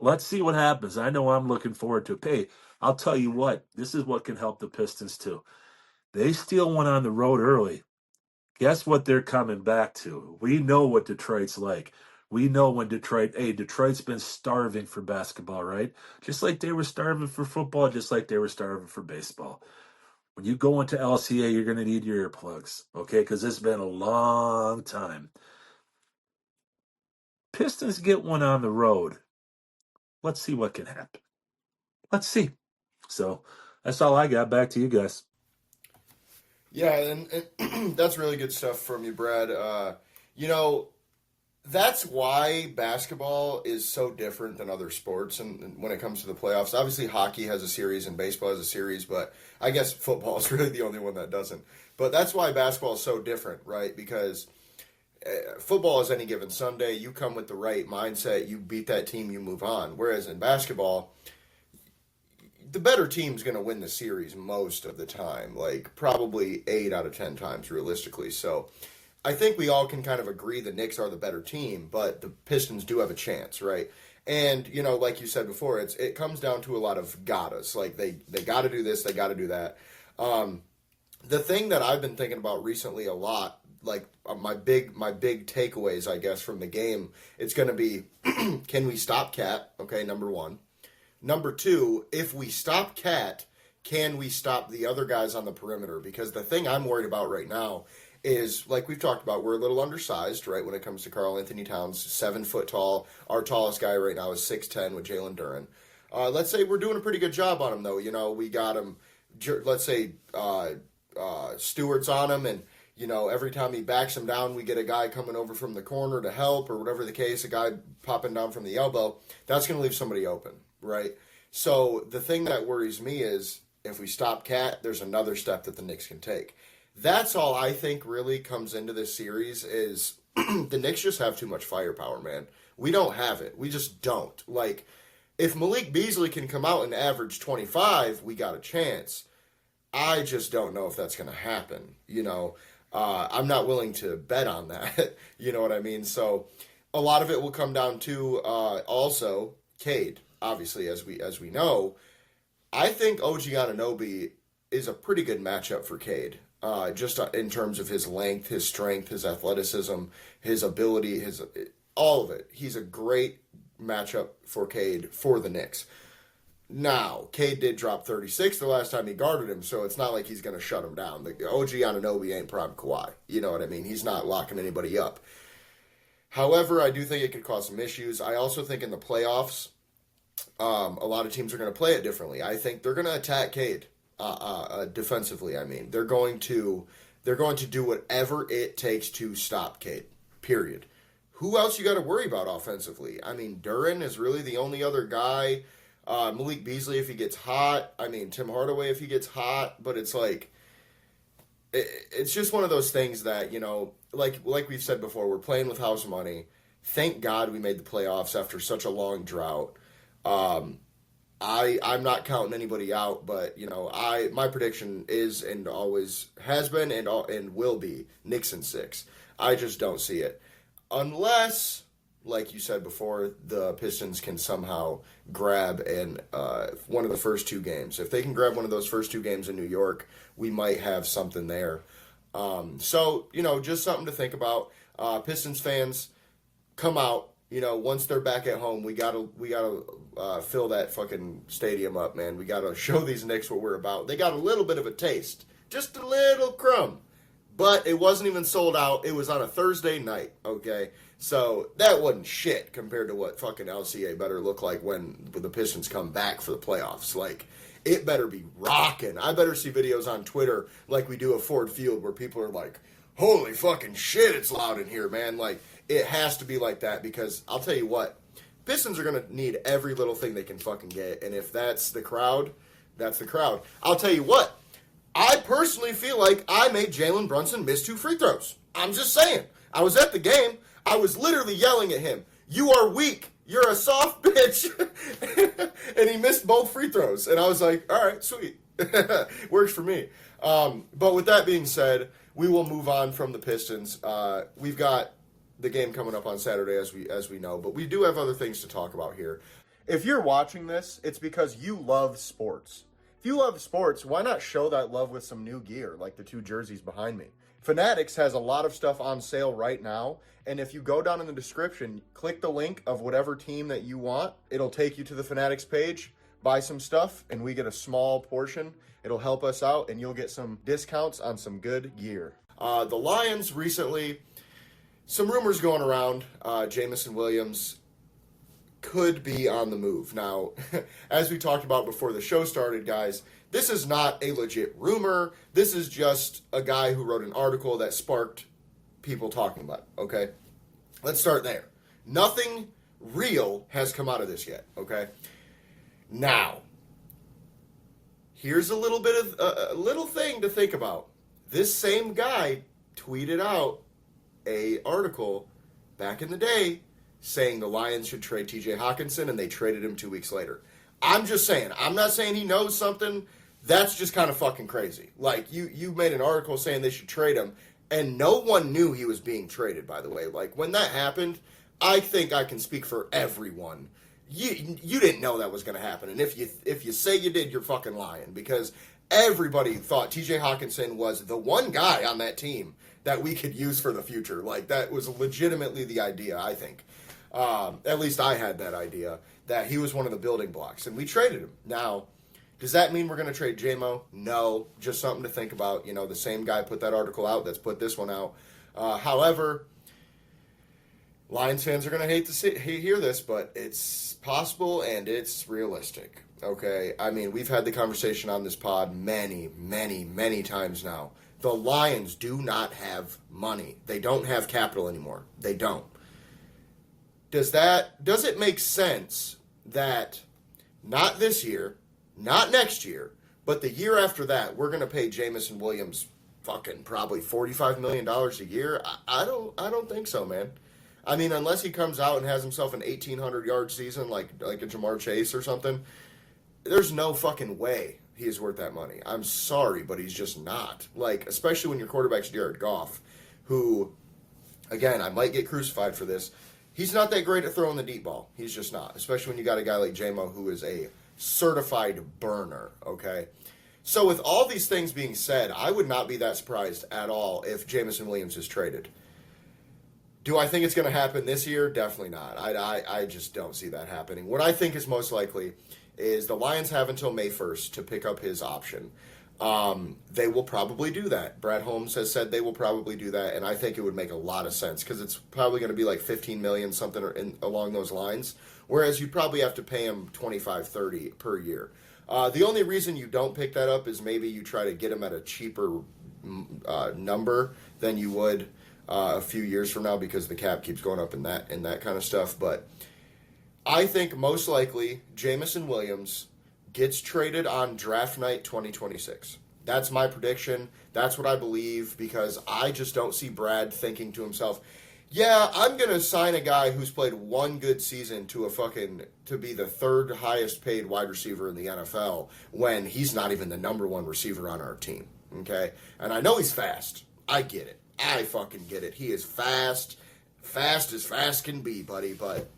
let's see what happens. I know I'm looking forward to it. Hey, I'll tell you what, this is what can help the Pistons too. They steal one on the road early. Guess what they're coming back to? We know what Detroit's like. We know when Detroit's been starving for basketball, right? Just like they were starving for football, just like they were starving for baseball. When you go into LCA, you're going to need your earplugs, okay? Because it's been a long time. Pistons get one on the road. Let's see what can happen. Let's see. So that's all I got. Back to you guys. Yeah, and that's really good stuff from you, Brad. You know, that's why basketball is so different than other sports and when it comes to the playoffs. Obviously, hockey has a series and baseball has a series, but I guess football is really the only one that doesn't. But that's why basketball is so different, right? Because football is any given Sunday. You come with the right mindset, you beat that team, you move on. Whereas in basketball, the better team's going to win the series most of the time, like probably 8 out of 10 times realistically. So I think we all can kind of agree the Knicks are the better team, but the Pistons do have a chance, right? And, like you said before, it comes down to a lot of gottas. Like, they got to do this, they got to do that. The thing that I've been thinking about recently a lot, like my big takeaways, I guess, from the game, it's going to be, can we stop Cat? Okay, number one. Number two, if we stop Cat, can we stop the other guys on the perimeter? Because the thing I'm worried about right now is, like we've talked about, we're a little undersized, right, when it comes to Karl Anthony Towns, 7 foot tall. Our tallest guy right now is 6'10" with Jalen Duren. Let's say we're doing a pretty good job on him, though. We got him, let's say Stewart's on him, and, every time he backs him down, we get a guy coming over from the corner to help, or whatever the case, a guy popping down from the elbow. That's going to leave somebody open, right? So the thing that worries me is if we stop Cat, there's another step that the Knicks can take. That's all I think really comes into this series is the Knicks just have too much firepower, man. We don't have it. We just don't. Like, if Malik Beasley can come out and average 25, we got a chance. I just don't know if that's going to happen. I'm not willing to bet on that. You know what I mean? So a lot of it will come down to also Cade. Obviously, as we know, I think OG Anunoby is a pretty good matchup for Cade. Just in terms of his length, his strength, his athleticism, his ability, all of it. He's a great matchup for Cade for the Knicks. Now, Cade did drop 36 the last time he guarded him, so it's not like he's going to shut him down. The OG Anunoby ain't prime Kawhi. You know what I mean? He's not locking anybody up. However, I do think it could cause some issues. I also think in the playoffs, a lot of teams are going to play it differently. I think they're going to attack Cade defensively. I mean, they're going to do whatever it takes to stop Cade. Period. Who else you got to worry about offensively? I mean, Duren is really the only other guy. Malik Beasley if he gets hot. I mean, Tim Hardaway if he gets hot. But it's like, it's just one of those things that like we've said before, we're playing with house money. thank God we made the playoffs after such a long drought. I'm not counting anybody out, but my prediction is and always has been and will be Knicks in 6. I just don't see it unless, like you said before, the Pistons can somehow grab one of the first 2 games. If they can grab one of those first 2 games in New York, we might have something there. So just something to think about. Pistons fans, come out. Once they're back at home, we gotta fill that fucking stadium up, man. We gotta show these Knicks what we're about. They got a little bit of a taste, just a little crumb, but it wasn't even sold out. It was on a Thursday night, okay? So that wasn't shit compared to what fucking LCA better look like when the Pistons come back for the playoffs. Like, it better be rocking. I better see videos on Twitter like we do at Ford Field where people are like, holy fucking shit, it's loud in here, man. Like, it has to be like that because I'll tell you what, Pistons are going to need every little thing they can fucking get. And if that's the crowd, that's the crowd. I'll tell you what, I personally feel like I made Jalen Brunson miss 2 free throws. I'm just saying. I was at the game. I was literally yelling at him, "You are weak. You're a soft bitch." And he missed both free throws. And I was like, all right, sweet. Works for me. But with that being said, we will move on from the Pistons. We've got the game coming up on Saturday, as we know, but we do have other things to talk about here. If you're watching this, it's because you love sports. If you love sports, why not show that love with some new gear, like the 2 jerseys behind me? Fanatics has a lot of stuff on sale right now, and if you go down in the description, click the link of whatever team that you want, it'll take you to the Fanatics page, buy some stuff, and we get a small portion. It'll help us out, and you'll get some discounts on some good gear. The Lions recently, some rumors going around, Jameson Williams could be on the move. Now, as we talked about before the show started, guys, this is not a legit rumor. This is just a guy who wrote an article that sparked people talking about it, okay? Let's start there. Nothing real has come out of this yet, okay? Now, here's a little bit of a little thing to think about. This same guy tweeted out a article back in the day saying the Lions should trade TJ Hawkinson, and they traded him 2 weeks later. I'm just saying. I'm not saying he knows something. That's just kind of fucking crazy. Like, you made an article saying they should trade him, and no one knew he was being traded, by the way. Like, when that happened, I think I can speak for everyone. You didn't know that was going to happen, and if you say you did, you're fucking lying, because everybody thought TJ Hawkinson was the one guy on that team that we could use for the future. Like, that was legitimately the idea, I think. At least I had that idea, that he was one of the building blocks, and we traded him. Now, does that mean we're going to trade J-Mo? No, just something to think about. The same guy put that article out that's put this one out. However, Lions fans are going to hear this, but it's possible and it's realistic. Okay? I mean, we've had the conversation on this pod many, many, many times now. The Lions do not have money. They don't have capital anymore. They don't. Does it make sense that not this year, not next year, but the year after that, we're going to pay Jameson Williams fucking probably $45 million a year? I don't think so, man. I mean, unless he comes out and has himself an 1,800-yard season like a Jamar Chase or something, there's no fucking way he is worth that money. I'm sorry, but he's just not. Like, especially when your quarterback's Jared Goff, who, again, I might get crucified for this. He's not that great at throwing the deep ball. He's just not. Especially when you got a guy like J-Mo who is a certified burner, okay? So with all these things being said, I would not be that surprised at all if Jameson Williams is traded. Do I think it's going to happen this year? Definitely not. I just don't see that happening. What I think is most likely is the Lions have until May 1st to pick up his option. They will probably do that. Brad Holmes has said they will probably do that, and I think it would make a lot of sense because it's probably going to be like $15 million, something along those lines, whereas you'd probably have to pay him $25-30 per year. The only reason you don't pick that up is maybe you try to get him at a cheaper number than you would a few years from now because the cap keeps going up and that kind of stuff. But I think most likely Jameson Williams gets traded on draft night 2026. That's my prediction. That's what I believe because I just don't see Brad thinking to himself, Yeah, I'm gonna sign a guy who's played one good season to be the third highest paid wide receiver in the NFL when he's not even the number one receiver on our team. Okay, and I know he's fast. I get it. I fucking get it. He is fast, fast as fast can be, buddy. But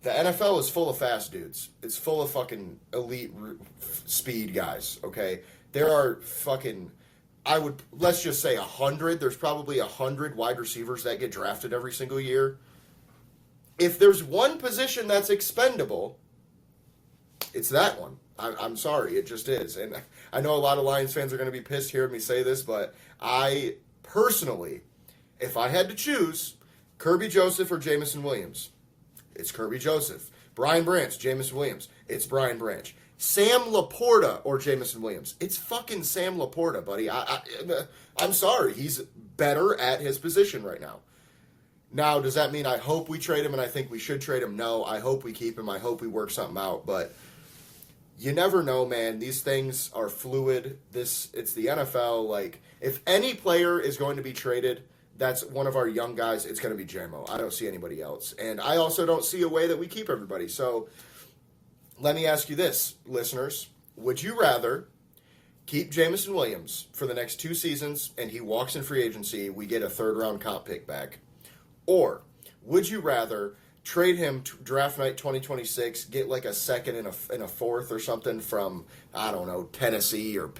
the NFL is full of fast dudes. It's full of fucking elite speed guys. Okay, there are fucking let's just say 100. There's probably 100 wide receivers that get drafted every single year. If there's one position that's expendable, it's that one. I'm sorry, it just is. And I know a lot of Lions fans are going to be pissed hearing me say this, but I personally, if I had to choose Kirby Joseph or Jameson Williams, it's Kirby Joseph. Brian Branch, Jameson Williams, it's Brian Branch. Sam Laporta or Jameson Williams. It's fucking Sam Laporta, buddy. I'm sorry. He's better at his position right now. Now, does that mean I hope we trade him and I think we should trade him? No. I hope we keep him. I hope we work something out. But you never know, man. These things are fluid. It's the NFL. Like, if any player is going to be traded, that's one of our young guys. It's going to be JMO. I don't see anybody else. And I also don't see a way that we keep everybody. So let me ask you this, listeners. Would you rather keep Jameson Williams for the next 2 seasons and he walks in free agency, we get a third-round comp pick back? Or would you rather trade him to draft night 2026, get like a second and a fourth or something from, I don't know, Tennessee or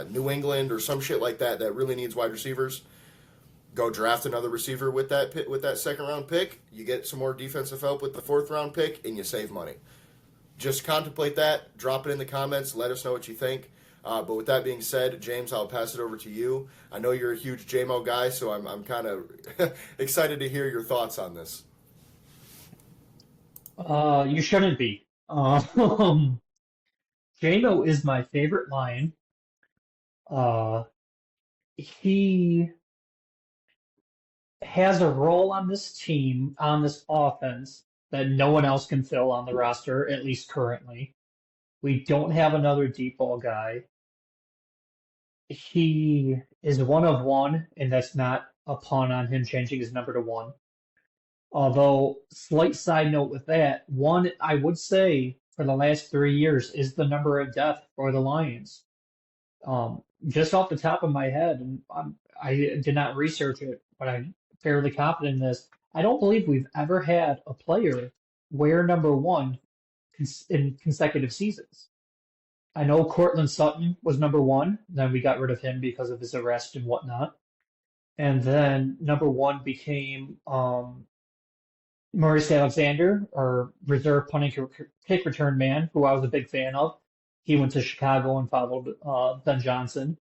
New England or some shit like that really needs wide receivers? Go draft another receiver with that second-round pick. You get some more defensive help with the fourth-round pick, and you save money. Just contemplate that. Drop it in the comments. Let us know what you think. But with that being said, James, I'll pass it over to you. I know you're a huge JMO guy, so I'm kind of excited to hear your thoughts on this. You shouldn't be. JMO is my favorite Lion. He has a role on this team, on this offense, that no one else can fill on the roster, at least currently. We don't have another deep ball guy. He is one of one, and that's not a pun on him changing his number to 1. Although, slight side note with that, 1, I would say, for the last 3 years, is the number of death for the Lions. Just off the top of my head, and I did not research it, but I'm fairly confident in this. I don't believe we've ever had a player wear number 1 in consecutive seasons. I know Cortland Sutton was number 1, then we got rid of him because of his arrest and whatnot. And then number 1 became Maurice Alexander, our reserve punting kick return man, who I was a big fan of. He went to Chicago and followed Ben Johnson.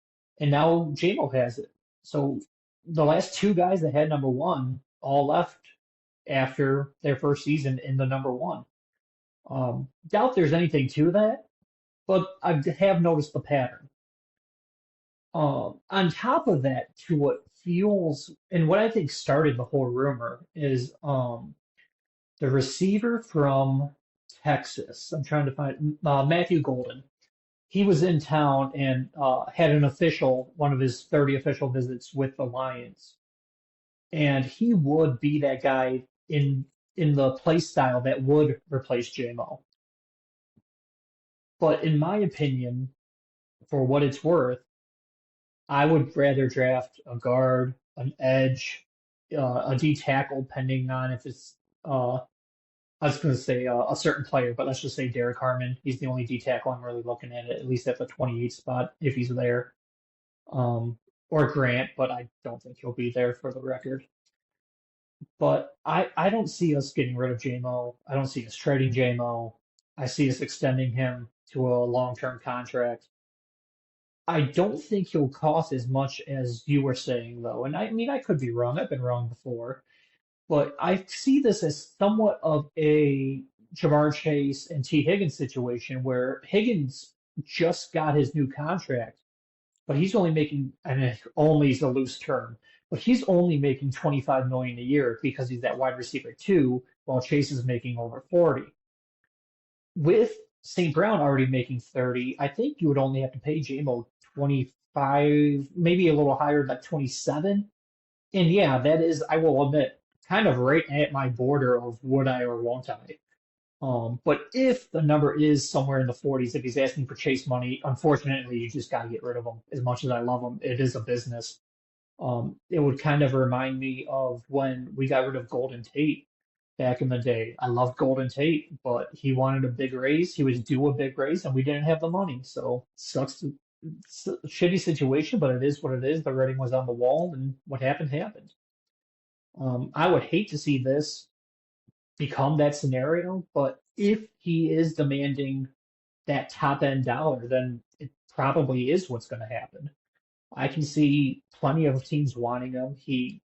And now JMO has it. So the last 2 guys that had number 1 all left after their first season in the number 1. Doubt there's anything to that, but I have noticed the pattern. On top of that, to what fuels and what I think started the whole rumor is the receiver from Texas. I'm trying to find Matthew Golden. He was in town and had one of his 30 official visits with the Lions, and he would be that guy in the play style that would replace JMO. But in my opinion, for what it's worth, I would rather draft a guard, an edge, a D tackle, depending on if it's I was going to say a certain player, but let's just say Derek Harmon. He's the only D tackle I'm really looking at least at the 28 spot, if he's there. Or Grant, but I don't think he'll be there for the record. But I don't see us getting rid of JMO. I don't see us trading JMO. I see us extending him to a long-term contract. I don't think he'll cost as much as you were saying, though. And I mean, I could be wrong. I've been wrong before. But I see this as somewhat of a Jamar Chase and T. Higgins situation where Higgins just got his new contract, but he's only making, and only is a loose term, but he's only making $25 million a year because he's that wide receiver 2, while Chase is making over 40. With St. Brown already making 30, I think you would only have to pay JMO 25, maybe a little higher, like 27. And yeah, that is, I will admit, kind of right at my border of would I or won't I. But if the number is somewhere in the 40s, if he's asking for chase money, unfortunately, you just got to get rid of him. As much as I love him, it is a business. It would kind of remind me of when we got rid of Golden Tate back in the day. I loved Golden Tate, but he wanted a big raise. He was due a big raise, and we didn't have the money. So sucks. It's a shitty situation, but it is what it is. The writing was on the wall, and what happened happened. I would hate to see this become that scenario, but if he is demanding that top end dollar, then it probably is what's going to happen. I can see plenty of teams wanting him.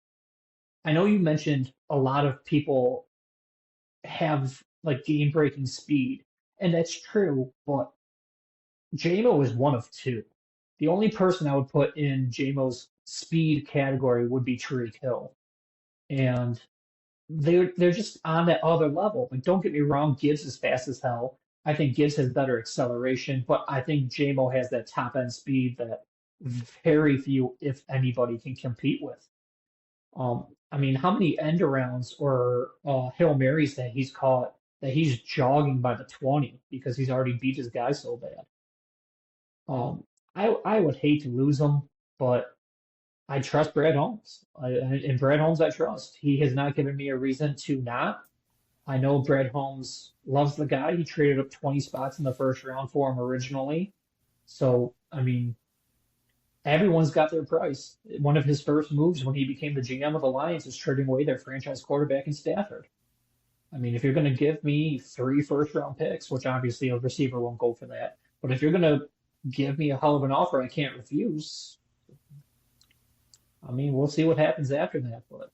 I know you mentioned a lot of people have like game breaking speed, and that's true, but JMO is one of two. The only person I would put in JMO's speed category would be Tariq Hill. And they're just on that other level. Like, don't get me wrong, Gibbs is fast as hell. I think Gibbs has better acceleration, but I think JMO has that top end speed that very few, if anybody, can compete with. I mean, how many end arounds or Hail Marys that he's caught that he's jogging by the 20 because he's already beat his guy so bad. I would hate to lose him, but I trust Brad Holmes. And Brad Holmes, I trust. He has not given me a reason to not. I know Brad Holmes loves the guy. He traded up 20 spots in the first round for him originally. So, I mean, everyone's got their price. One of his first moves when he became the GM of the Lions is trading away their franchise quarterback in Stafford. I mean, if you're going to give me 3 first round picks, which obviously a receiver won't go for that, but if you're going to give me a hell of an offer I can't refuse, I mean, we'll see what happens after that. But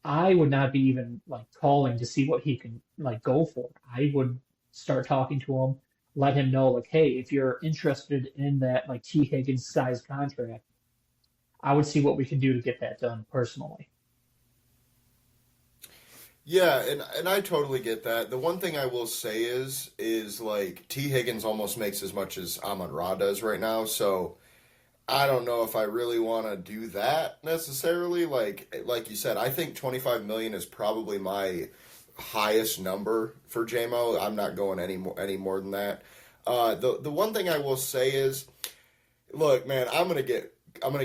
I would not be even like calling to see what he can like go for. I would start talking to him, let him know like, hey, if you're interested in that like T Higgins size contract, I would see what we can do to get that done personally. Yeah, and I totally get that. The one thing I will say is like T Higgins almost makes as much as Amon Ra does right now, so I don't know if I really want to do that necessarily. Like you said, I think 25 million is probably my highest number for JMO. I'm not going any more than that. The one thing I will say is, look, man, I'm gonna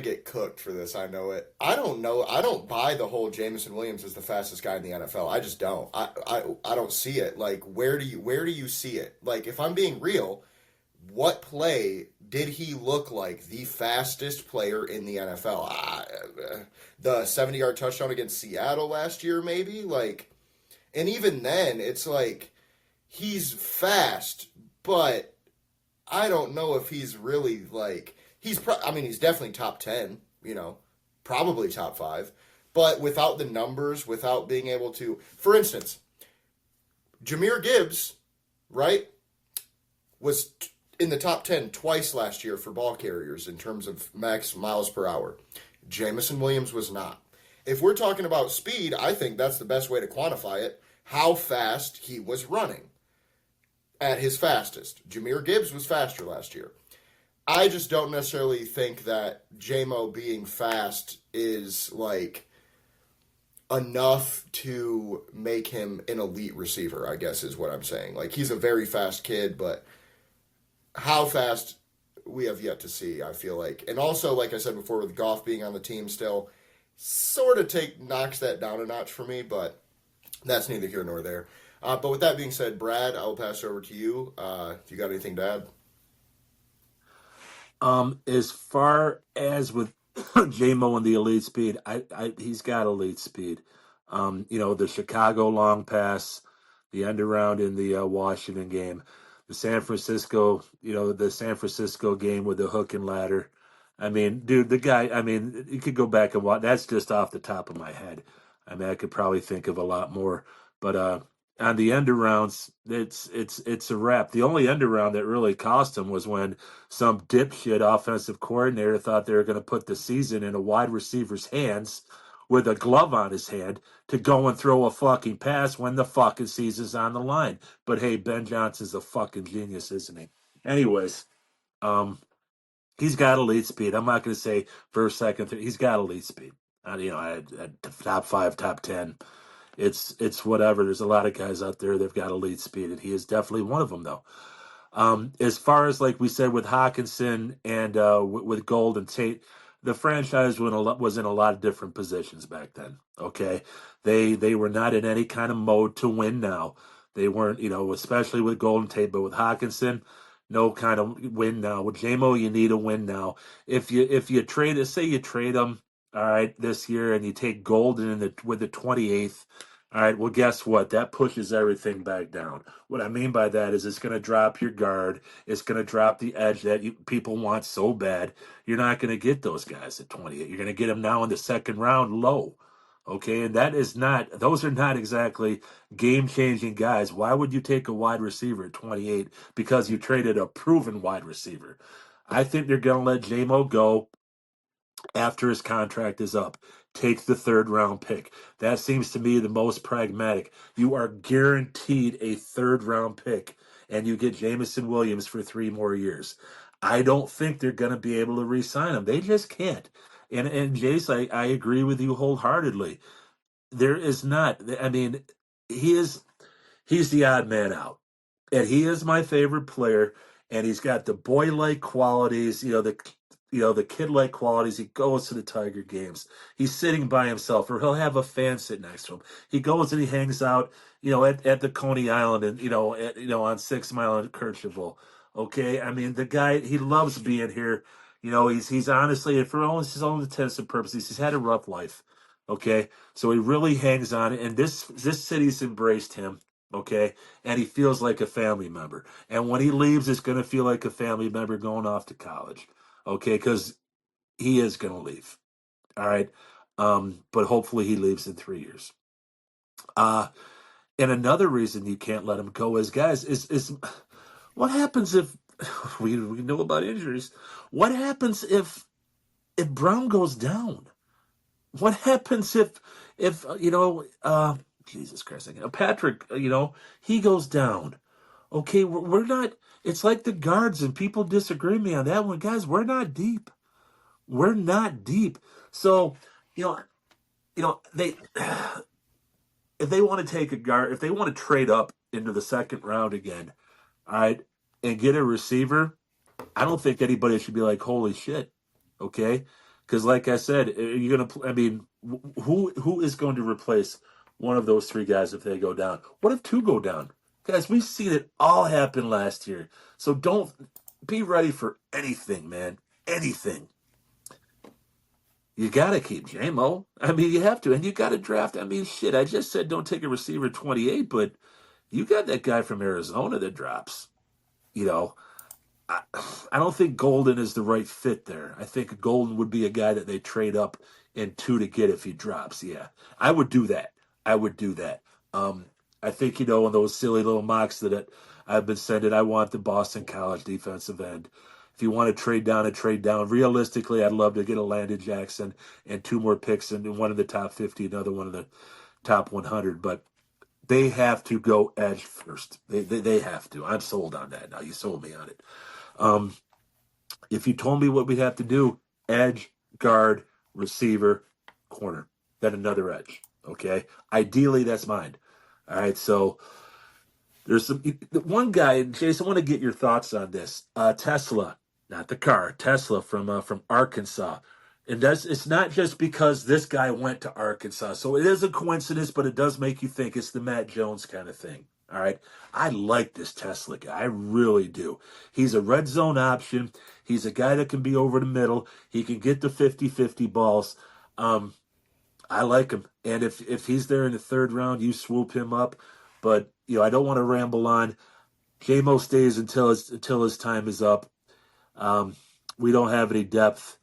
get cooked for this. I know it. I don't know. I don't buy the whole Jameson Williams is the fastest guy in the NFL. I just don't. I don't see it. Like, where do you see it? Like, if I'm being real, what play did he look like the fastest player in the NFL? The 70-yard touchdown against Seattle last year, maybe? Like, and even then, it's like he's fast, but I don't know if he's really like I mean, he's definitely top 10, probably top 5, but without the numbers, without being able to, for instance, Jahmyr Gibbs, right, was in the top 10 twice last year for ball carriers in terms of max miles per hour. Jameson Williams was not. If we're talking about speed, I think that's the best way to quantify it. How fast he was running at his fastest. Jahmyr Gibbs was faster last year. I just don't necessarily think that JMO being fast is like enough to make him an elite receiver, I guess is what I'm saying. Like, he's a very fast kid, but how fast we have yet to see, I feel like. And also, like I said before, with Goff being on the team still, sort of knocks that down a notch for me, but that's neither here nor there. But with that being said, Brad, I will pass it over to you. If you got anything to add. As far as with JMO and the elite speed, he's got elite speed. The Chicago long pass, the end around in the Washington game, the San Francisco game with the hook and ladder. I mean, dude, the guy. I mean, you could go back and watch. That's just off the top of my head. I mean, I could probably think of a lot more, but on the end arounds, it's a wrap. The only end around that really cost him was when some dipshit offensive coordinator thought they were going to put the season in a wide receiver's hands with a glove on his hand to go and throw a fucking pass when the fucking season's on the line. But hey, Ben Johnson's a fucking genius, isn't he? Anyways, he's got elite speed. I'm not going to say first, second, third. He's got elite speed. at top 5, top 10. It's whatever. There's a lot of guys out there that've got elite speed, and he is definitely one of them, though. As far as like we said with Hawkinson and with Gold and Tate, the franchise was in a lot of different positions back then. Okay, they were not in any kind of mode to win. Now they weren't, especially with Golden Tate, but with Hawkinson, no kind of win now. With JMO, you need a win now. If you trade, say you trade him, all right, this year, and you take Golden with the 28th. All right, well, guess what? That pushes everything back down. What I mean by that is it's going to drop your guard. It's going to drop the edge that people want so bad. You're not going to get those guys at 28. You're going to get them now in the second round low. Okay, and those are not exactly game-changing guys. Why would you take a wide receiver at 28 because you traded a proven wide receiver? I think they're going to let J-Mo go after his contract is up. Take the third round pick. That seems to me the most pragmatic. You are guaranteed a third round pick, and you get Jameson Williams for 3 more years. I don't think they're going to be able to re-sign him. They just can't. And Jace, I agree with you wholeheartedly. There is not. I mean, he's the odd man out, and he is my favorite player. And he's got the boy-like qualities, the kid-like qualities. He goes to the Tiger games. He's sitting by himself, or he'll have a fan sit next to him. He goes and he hangs out, at the Coney Island and on 6 Mile and Kercheval. Okay, I mean the guy, he loves being here. He's honestly, for all his own intents and purposes, he's had a rough life. Okay, so he really hangs on, and this city's embraced him. Okay, and he feels like a family member. And when he leaves, it's going to feel like a family member going off to college. Okay, because he is going to leave. All right. But hopefully he leaves in 3 years. And another reason you can't let him go is, guys, is what happens if we know about injuries? What happens if Brown goes down? What happens if Jesus Christ, Patrick, he goes down? Okay, we're not. It's like the guards, and people disagree with me on that one, guys. We're not deep. We're not deep. So, they if they want to take a guard, if they want to trade up into the second round again, all right, and get a receiver, I don't think anybody should be like, holy shit, okay? Because like I said, you're gonna. I mean, who is going to replace one of those 3 guys if they go down? What if 2 go down? Guys, we've seen it all happen last year. So don't be ready for anything, man. Anything. You got to keep J-Mo. I mean, you have to. And you got to draft. I mean, shit, I just said don't take a receiver 28, but you got that guy from Arizona that drops. I don't think Golden is the right fit there. I think Golden would be a guy that they trade up in 2 to get if he drops. Yeah, I would do that. I would do that. I think, in those silly little mocks that I've been sending, I want the Boston College defensive end. If you want to trade down and trade down, realistically, I'd love to get a Landon Jackson and 2 more picks and one in the top 50, another one in the top 100. But they have to go edge first. They have to. I'm sold on that now. You sold me on it. If you told me what we'd have to do, edge, guard, receiver, corner, then another edge. Okay? Ideally, that's mine. All right, so there's one guy, Jason, I want to get your thoughts on this. Tesla, not the car, Tesla from Arkansas. And it's not just because this guy went to Arkansas. So it is a coincidence, but it does make you think it's the Matt Jones kind of thing. All right. I like this Tesla guy. I really do. He's a red zone option. He's a guy that can be over the middle. He can get the 50-50 balls. I like him. And if he's there in the 3rd round, you swoop him up. But, I don't want to ramble on. J-Mo stays until his time is up. We don't have any depth.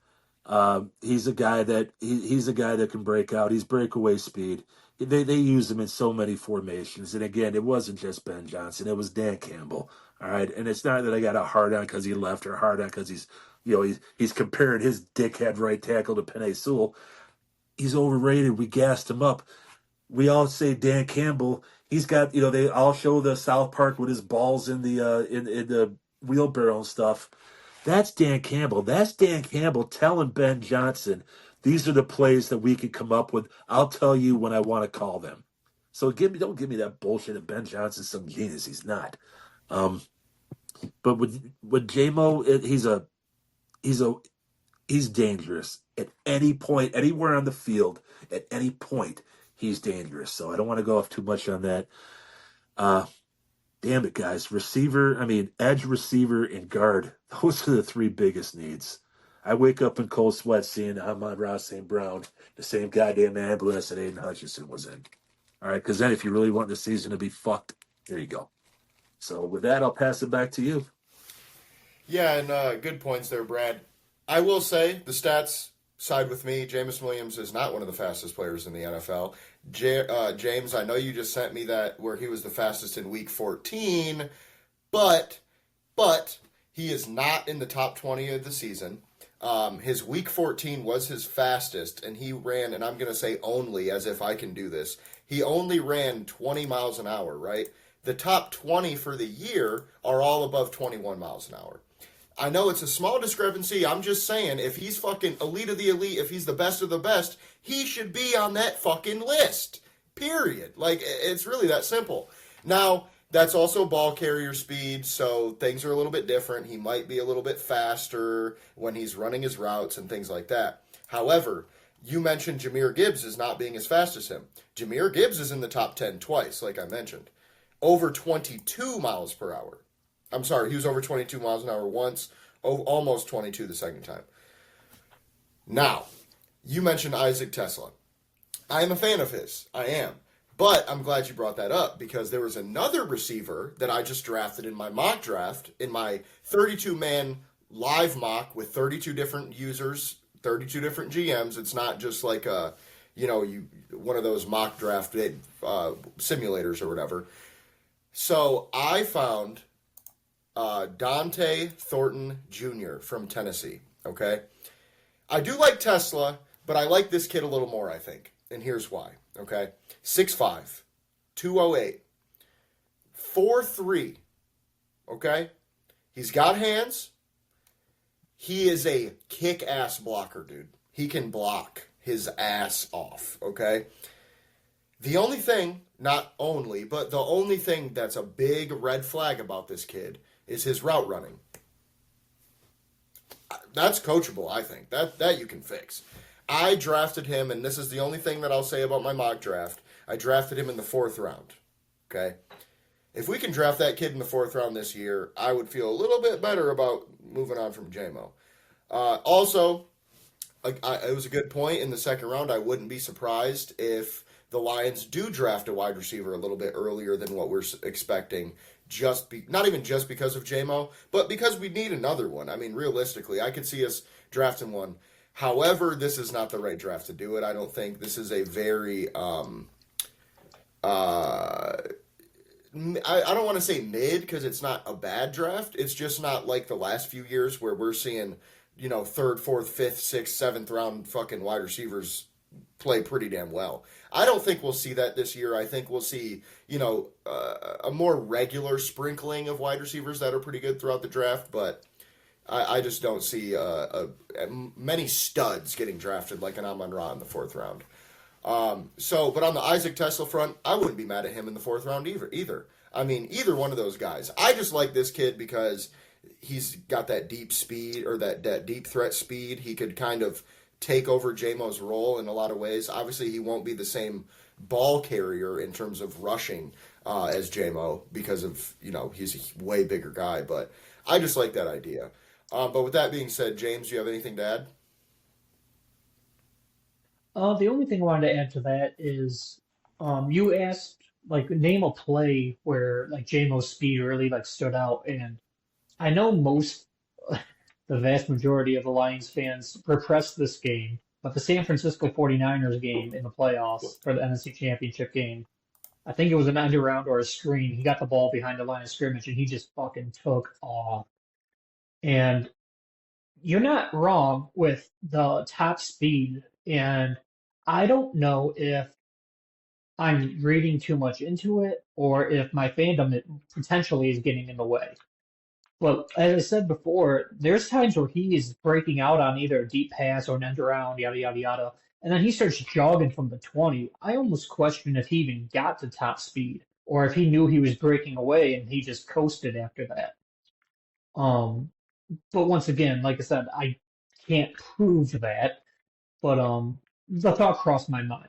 He's a guy that can break out. He's breakaway speed. They use him in so many formations. And again, it wasn't just Ben Johnson. It was Dan Campbell. All right. And it's not that I got a hard on because he left or hard on because he's comparing his dickhead right tackle to Penei Sewell. He's overrated. We gassed him up. We all say Dan Campbell. He's got, they all show the South Park with his balls in the wheelbarrow and stuff. That's Dan Campbell. That's Dan Campbell telling Ben Johnson these are the plays that we could come up with. I'll tell you when I want to call them. So don't give me that bullshit that Ben Johnson's some genius. He's not. But with JMO, he's dangerous at any point, anywhere on the field, at any point. He's dangerous. So I don't want to go off too much on that. Damn it, guys. Edge, receiver, and guard. Those are the three biggest needs. I wake up in cold sweat seeing Amon-Ra St. Brown, the same goddamn ambulance that Aiden Hutchinson was in. All right, because then if you really want the season to be fucked, there you go. So with that, I'll pass it back to you. Yeah, and good points there, Brad. I will say the stats side with me. Jameson Williams is not one of the fastest players in the NFL. James, I know you just sent me that where he was the fastest in Week 14, but he is not in the top 20 of the season. His Week 14 was his fastest, and he ran, and I'm going to say only, as if I can do this, he only ran 20 miles an hour, right? The top 20 for the year are all above 21 miles an hour. I know it's a small discrepancy. I'm just saying, if he's fucking elite of the elite, if he's the best of the best, he should be on that fucking list. Period. Like, it's really that simple. Now, that's also ball carrier speed, so things are a little bit different. He might be a little bit faster when he's running his routes and things like that. However, you mentioned Jahmyr Gibbs as not being as fast as him. Jahmyr Gibbs is in the top 10 twice, like I mentioned. Over 22 miles per hour. I'm sorry, he was over 22 miles an hour once, almost 22 the second time. Now, you mentioned Isaac Tesla. I am a fan of his. I am. But I'm glad you brought that up because there was another receiver that I just drafted in my mock draft, in my 32-man live mock with 32 different users, 32 different GMs. It's not just like one of those mock draft simulators or whatever. So I found Dante Thornton Jr. from Tennessee, okay? I do like Tesla, but I like this kid a little more, I think. And here's why, okay? 6'5", 208, 4'3", okay? He's got hands. He is a kick-ass blocker, dude. He can block his ass off, okay? The only thing, not only, but the only thing that's a big red flag about this kid is his route running. That's coachable, I think. That you can fix. I drafted him, and this is the only thing that I'll say about my mock draft. I drafted him in the 4th round, okay? If we can draft that kid in the 4th round this year, I would feel a little bit better about moving on from JMO. Also, it was a good point in the 2nd round. I wouldn't be surprised if the Lions do draft a wide receiver a little bit earlier than what we're expecting, not even just because of JMO, but because we need another one. I mean, realistically, I could see us drafting one. However, this is not the right draft to do it. I don't think this is a very, I don't want to say mid because it's not a bad draft. It's just not like the last few years where we're seeing, 3rd, 4th, 5th, 6th, 7th round fucking wide receivers play pretty damn well. I don't think we'll see that this year. I think we'll see, a more regular sprinkling of wide receivers that are pretty good throughout the draft, but I just don't see many studs getting drafted like an Amon-Ra in the 4th round. But on the Isaac Tesla front, I wouldn't be mad at him in the 4th round either. I mean, either one of those guys. I just like this kid because he's got that deep speed or that deep threat speed. He could kind of take over JMO's role in a lot of ways. Obviously, he won't be the same ball carrier in terms of rushing as JMO because of, he's a way bigger guy. But I just like that idea. But with that being said, James, do you have anything to add? The only thing I wanted to add to that is, you asked name a play where JMO's speed really stood out, and I know the vast majority of the Lions fans repressed this game, but the San Francisco 49ers game in the playoffs for the NFC Championship game, I think it was an end around or a screen. He got the ball behind the line of scrimmage and he just fucking took off. And you're not wrong with the top speed, and I don't know if I'm reading too much into it or if my fandom potentially is getting in the way. But as I said before, there's times where he is breaking out on either a deep pass or an end around, yada yada yada, and then he starts jogging from the 20. I almost question if he even got to top speed, or if he knew he was breaking away and he just coasted after that. Um, but once again, like I said, I can't prove that, but the thought crossed my mind.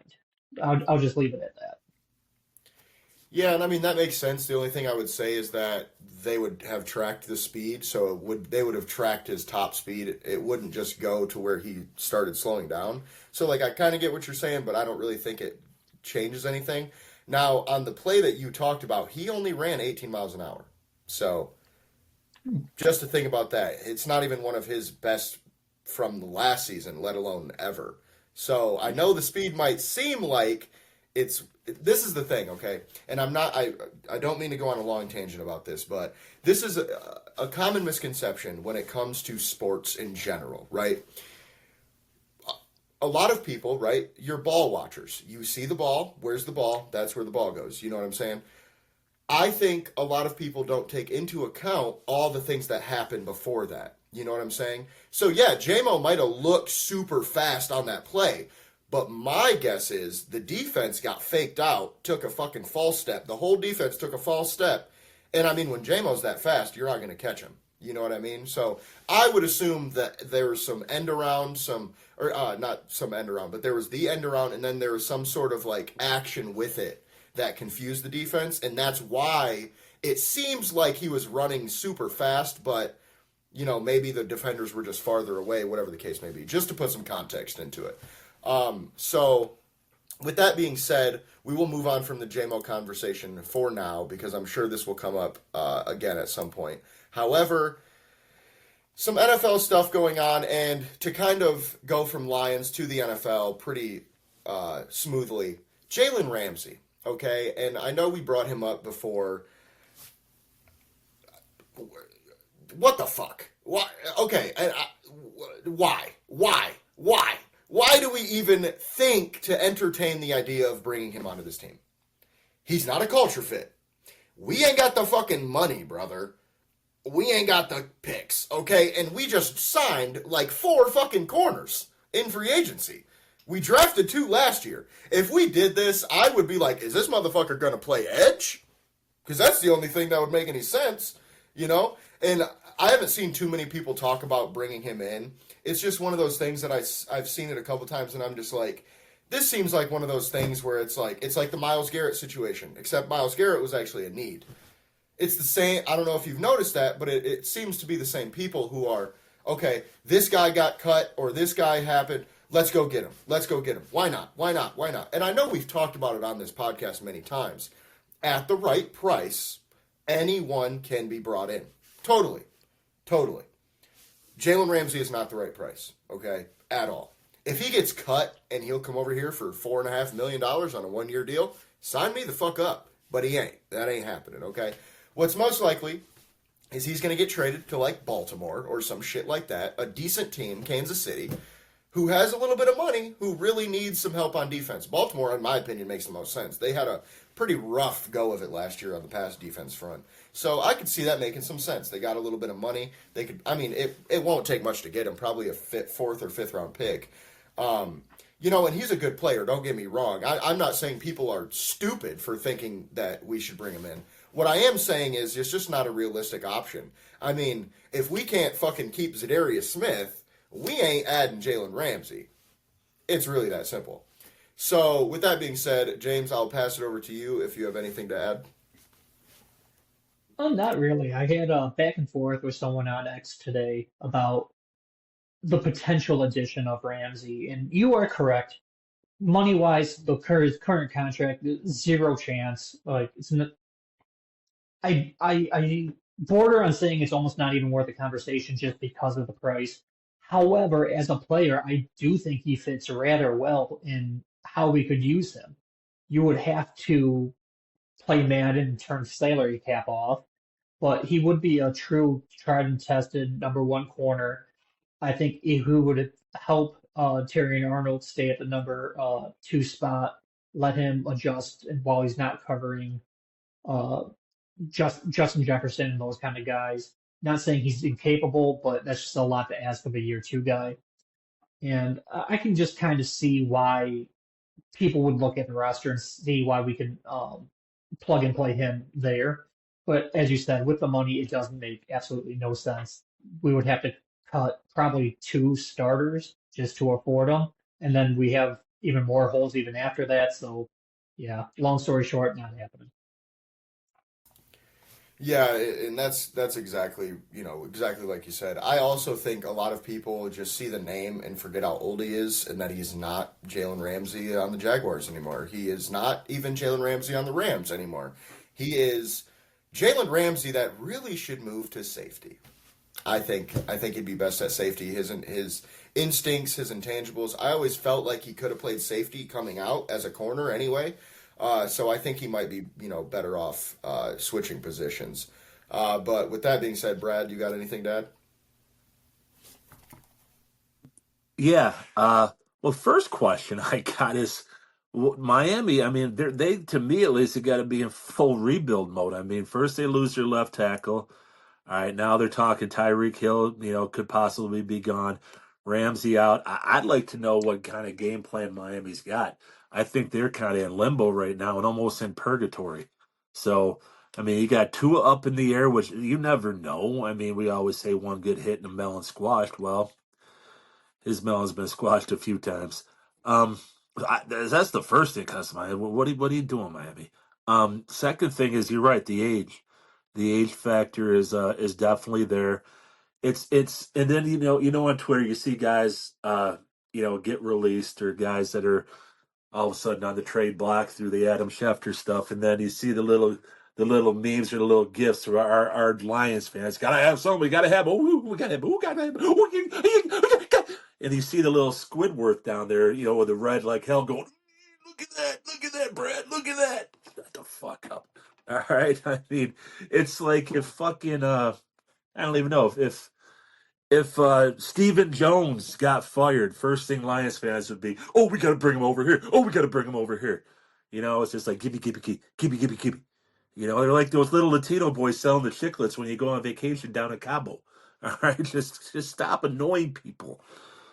I'll just leave it at that. Yeah, and I mean that makes sense. The only thing I would say is that they would have tracked the speed, so they would have tracked his top speed. It wouldn't just go to where he started slowing down. So like I kind of get what you're saying, but I don't really think it changes anything. Now, on the play that you talked about, he only ran 18 miles an hour. So just to think about that, it's not even one of his best from the last season, let alone ever. So I know the speed might seem like it's this is the thing, okay? And I don't mean to go on a long tangent about this, but this is a common misconception when it comes to sports in general, right? A lot of people, right? You're ball watchers. You see the ball, where's the ball? That's where the ball goes. You know what I'm saying? I think a lot of people don't take into account all the things that happened before that. You know what I'm saying? So yeah, JMO might have looked super fast on that play, but my guess is the defense got faked out, took a fucking false step. The whole defense took a false step. And I mean, when JMO's that fast, you're not going to catch him. You know what I mean? So I would assume that there was some end around, not some end around, but there was the end around, and then there was some sort of like action with it that confused the defense. And that's why it seems like he was running super fast, but you know, maybe the defenders were just farther away, whatever the case may be, just to put some context into it. So with that being said, we will move on from the JMO conversation for now, because I'm sure this will come up again at some point. However, some NFL stuff going on, and to kind of go from Lions to the NFL pretty smoothly, Jalen Ramsey, okay? And I know we brought him up before. What the fuck? Why? Okay, why? Why do we even think to entertain the idea of bringing him onto this team? He's not a culture fit. We ain't got the fucking money, brother. We ain't got the picks, okay? And we just signed like 4 fucking corners in free agency. We drafted 2 last year. If we did this, I would be like, is this motherfucker gonna play edge? Because that's the only thing that would make any sense, you know? And I haven't seen too many people talk about bringing him in. It's just one of those things that I've seen it a couple times, and I'm just like, this seems like one of those things where it's like the Myles Garrett situation, except Myles Garrett was actually a need. It's the same, I don't know if you've noticed that, but it seems to be the same people who are, okay, this guy got cut, or this guy happened, let's go get him. Let's go get him. Why not? Why not? Why not? And I know we've talked about it on this podcast many times. At the right price, anyone can be brought in. Totally. Jalen Ramsey is not the right price, okay, at all. If he gets cut and he'll come over here for $4.5 million on a 1-year deal, sign me the fuck up. But he ain't. That ain't happening, okay? What's most likely is he's going to get traded to, like, Baltimore or some shit like that, a decent team, Kansas City, who has a little bit of money, who really needs some help on defense. Baltimore, in my opinion, makes the most sense. They had a pretty rough go of it last year on the pass defense front. So I could see that making some sense. They got a little bit of money. They could, I mean, it won't take much to get him, probably a 4th or 5th round pick. You know, and he's a good player, don't get me wrong. I'm not saying people are stupid for thinking that we should bring him in. What I am saying is it's just not a realistic option. I mean, if we can't fucking keep Zadarius Smith, we ain't adding Jalen Ramsey. It's really that simple. So, with that being said, James, I'll pass it over to you if you have anything to add. Not really. I had a back and forth with someone on X today about the potential addition of Ramsey, and you are correct. Money wise, the current contract, 0 chance. Like it's not. I border on saying it's almost not even worth the conversation just because of the price. However, as a player, I do think he fits rather well in how we could use him. You would have to play Madden and turn salary cap off, but he would be a true tried and tested number 1 corner. I think he would help Terry Arnold stay at the number 2 spot, let him adjust while he's not covering uh, Justin Jefferson and those kind of guys. Not saying he's incapable, but that's just a lot to ask of a year two guy. And I can just kind of see why people would look at the roster and see why we can plug and play him there. But as you said, with the money, it doesn't make absolutely no sense. We would have to cut probably two starters just to afford them, and then we have even more holes even after that. So, yeah, long story short, not happening. Yeah, and that's exactly, exactly like you said. I also think a lot of people just see the name and forget how old he is and that he's not Jalen Ramsey on the Jaguars anymore. He is not even Jalen Ramsey on the Rams anymore. He is Jalen Ramsey that really should move to safety. I think he'd be best at safety. His instincts, his intangibles. I always felt like he could have played safety coming out as a corner anyway. So I think he might be, better off switching positions. But with that being said, Brad, you got anything to add? Yeah. Well, first question I got is Miami. I mean, they to me at least, they got to be in full rebuild mode. I mean, first they lose their left tackle. All right, now they're talking Tyreek Hill, could possibly be gone. Ramsey out. I'd like to know what kind of game plan Miami's got. I think they're kind of in limbo right now and almost in purgatory. So, I mean, you got Tua up in the air, which you never know. I mean, we always say one good hit and a melon squashed. Well, his melon's been squashed a few times. Um, that's the first thing that comes to mind. What are you doing, Miami? Second thing is you're right. The age factor is definitely there. It's and then on Twitter you see guys get released or guys that are all of a sudden on the trade block through the Adam Schefter stuff, and then you see the little memes or the little gifs or our Lions fans gotta have some, we gotta have, we gotta have, and you see the little Squidward down there, with the red like hell going, look at that, Brad, look at that. Shut the fuck up. All right, I mean, it's like if fucking I don't even know if Stephen Jones got fired, first thing Lions fans would be, oh, we got to bring him over here. Oh, we got to bring him over here. It's just like, give me, give me, give me, give me, give me. They're like those little Latino boys selling the chiclets when you go on vacation down in Cabo. All right, just stop annoying people.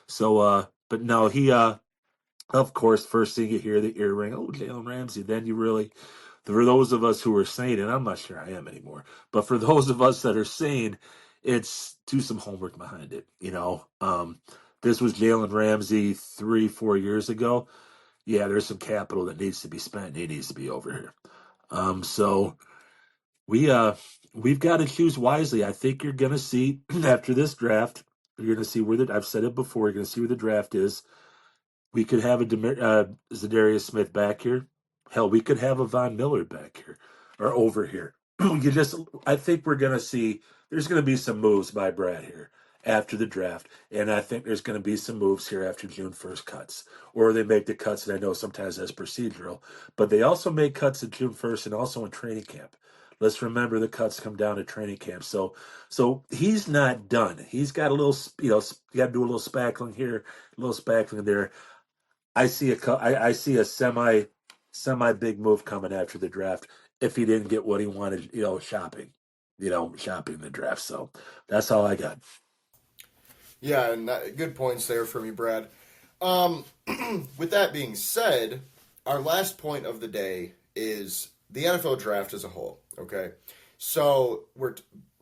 So, but no, he, of course, first thing you hear the ear ring, oh, Jalen Ramsey. Then you really, for those of us who are sane, and I'm not sure I am anymore, but for those of us that are sane, it's do some homework behind it. This was Jalen Ramsey 3-4 years ago. Yeah, there's some capital that needs to be spent. He needs to be over here. So we we've got to choose wisely. I think you're going to see after this draft, you're going to see I've said it before. You're going to see where the draft is. We could have a Zadarius Smith back here. Hell, we could have a Von Miller back here or over here. I think we're going to see, there's going to be some moves by Brad here after the draft. And I think there's going to be some moves here after June 1st cuts. Or they make the cuts, and I know sometimes that's procedural, but they also make cuts at June 1st and also in training camp. Let's remember the cuts come down at training camp. So he's not done. He's got a little, you got to do a little spackling here, a little spackling there. I see a semi big move coming after the draft if he didn't get what he wanted, shopping the draft. So that's all I got. Yeah, and good points there from you, Brad. Um, with that being said, our last point of the day is the NFL draft as a whole. Okay, so we're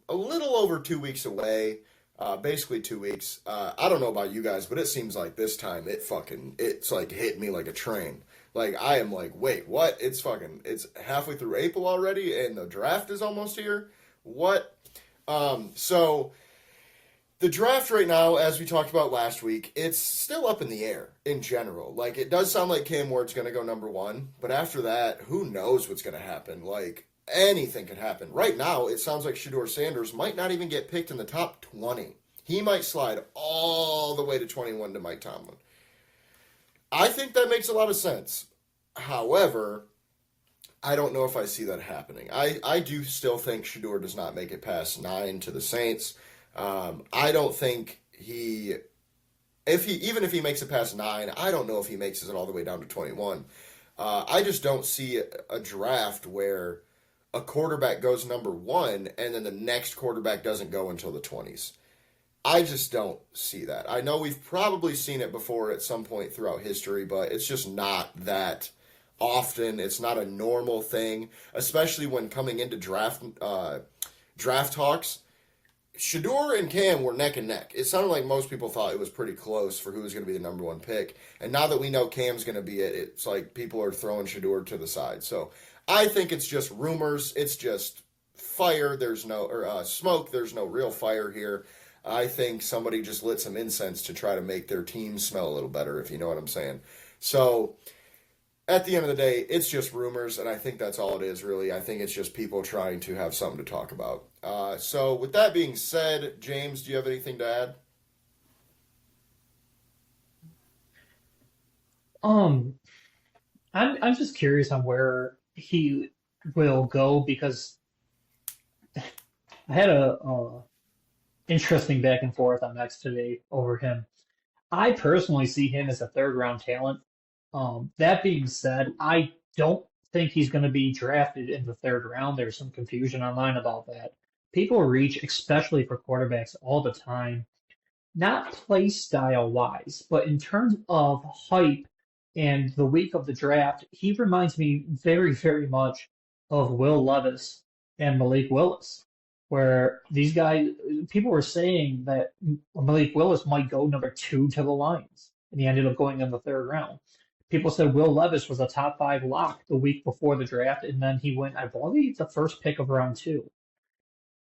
a little over 2 weeks away. Basically 2 weeks. I don't know about you guys, but it seems like this time it's like hit me like a train. Like I am like, wait, what? It's halfway through April already, and the draft is almost here. What? So the draft right now, as we talked about last week, it's still up in the air in general. Like it does sound like Cam Ward's going to go number one, but after that, who knows what's going to happen? Like anything could happen. Right now, it sounds like Shadeur Sanders might not even get picked in the top 20. He might slide all the way to 21 to Mike Tomlin. I think that makes a lot of sense. However, I don't know if I see that happening. I do still think Shadeur does not make it past 9 to the Saints. I don't think even if he makes it past 9, I don't know if he makes it all the way down to 21. I just don't see a draft where a quarterback goes number one and then the next quarterback doesn't go until the 20s. I just don't see that. I know we've probably seen it before at some point throughout history, but it's just not that often. It's not a normal thing, especially when coming into draft talks. Shadeur and Cam were neck and neck. It sounded like most people thought it was pretty close for who was going to be the number one pick. And now that we know Cam's going to be it, it's like people are throwing Shadeur to the side. So I think it's just rumors. It's just fire. There's no or smoke. There's no real fire here. I think somebody just lit some incense to try to make their team smell a little better, if you know what I'm saying. So at the end of the day, it's just rumors, and I think that's all it is, really. I think it's just people trying to have something to talk about. So with that being said, James, do you have anything to add? Um, I'm just curious on where he will go because I had a interesting back and forth on X today over him. I personally see him as a third round talent. That being said, I don't think he's going to be drafted in the third round. There's some confusion online about that. People reach, especially for quarterbacks, all the time, not play style wise, but in terms of hype and the week of the draft, he reminds me very, very much of Will Levis and Malik Willis, where these guys, people were saying that Malik Willis might go number two to the Lions, and he ended up going in the third round. People said Will Levis was a top five lock the week before the draft, and then he went, I believe, the first pick of round two.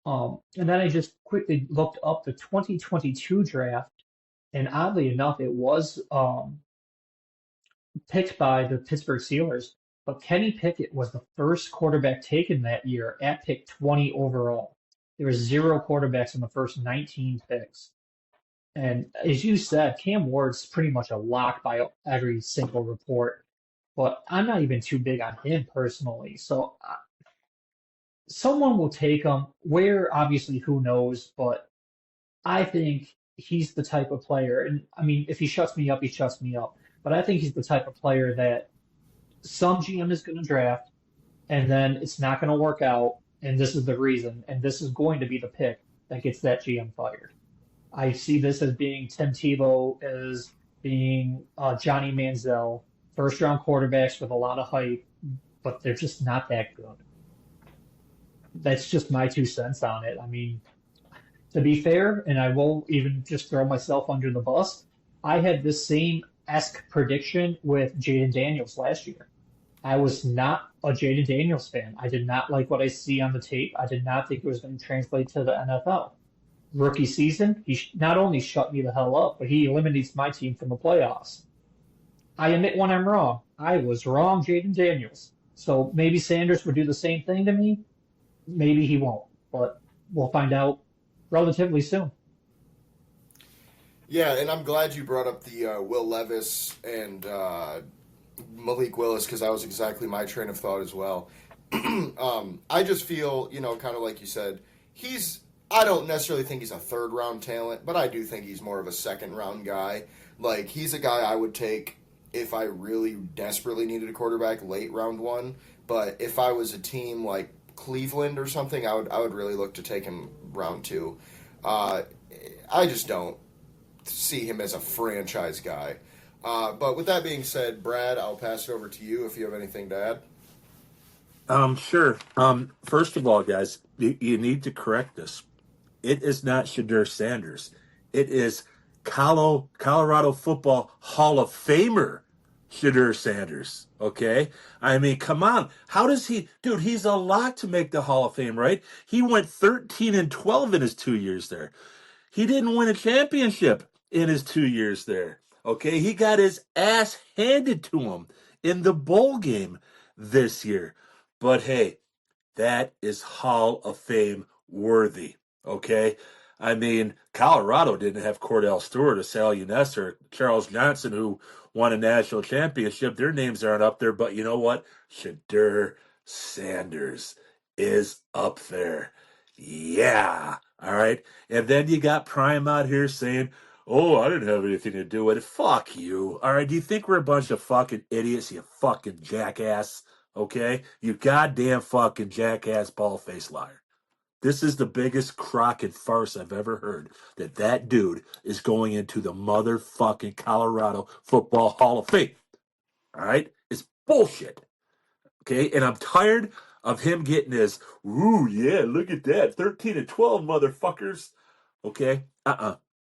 And then I just quickly looked up the 2022 draft, and oddly enough, it was picked by the Pittsburgh Steelers, but Kenny Pickett was the first quarterback taken that year at pick 20 overall. There were zero quarterbacks in the first 19 picks. And as you said, Cam Ward's pretty much a lock by every single report, but I'm not even too big on him personally. So someone will take him. Where, obviously, who knows, but I think he's the type of player, and I mean, if he shuts me up, he shuts me up. But I think he's the type of player that some GM is going to draft, and then it's not going to work out, and this is the reason, and this is going to be the pick that gets that GM fired. I see this as being Tim Tebow, as being Johnny Manziel, first round quarterbacks with a lot of hype, but they're just not that good. That's just my 2 cents on it. I mean, to be fair, and I will even just throw myself under the bus, I had this same esque prediction with Jaden Daniels last year. I was not a Jaden Daniels fan. I did not like what I see on the tape. I did not think it was going to translate to the NFL. Rookie season, he not only shut me the hell up, but he eliminates my team from the playoffs. I admit when I'm wrong. I was wrong, Jaden Daniels. So maybe Sanders would do the same thing to me. Maybe he won't, but we'll find out relatively soon. Yeah, and I'm glad you brought up the Will Levis and Malik Willis because that was exactly my train of thought as well. I just feel, kind of like you said, I don't necessarily think he's a third round talent, but I do think he's more of a second round guy. Like, he's a guy I would take if I really desperately needed a quarterback late round one. But if I was a team like Cleveland or something, I would really look to take him round two. I just don't see him as a franchise guy. But with that being said, Brad, I'll pass it over to you if you have anything to add. Sure. First of all, guys, you need to correct this. It is not Shadeur Sanders. It is Colorado Football Hall of Famer Shadeur Sanders. Okay? I mean, come on. How does he... Dude, he's a lock to make the Hall of Fame, right? He went 13-12 in his 2 years there. He didn't win a championship in his 2 years there. Okay? He got his ass handed to him in the bowl game this year. But hey, that is Hall of Fame worthy. Okay? I mean, Colorado didn't have Cordell Stewart or Sal Younes or Charles Johnson, who won a national championship. Their names aren't up there, but you know what? Shadeur Sanders is up there. Yeah. All right. And then you got Prime out here saying, oh, I didn't have anything to do with it. Fuck you. All right. Do you think we're a bunch of fucking idiots, you fucking jackass? Okay? You goddamn fucking jackass ball-faced liar. This is the biggest crock and farce I've ever heard, that dude is going into the motherfucking Colorado Football Hall of Fame. All right? It's bullshit. Okay? And I'm tired of him getting his, ooh, yeah, look at that. 13 and 12, motherfuckers. Okay?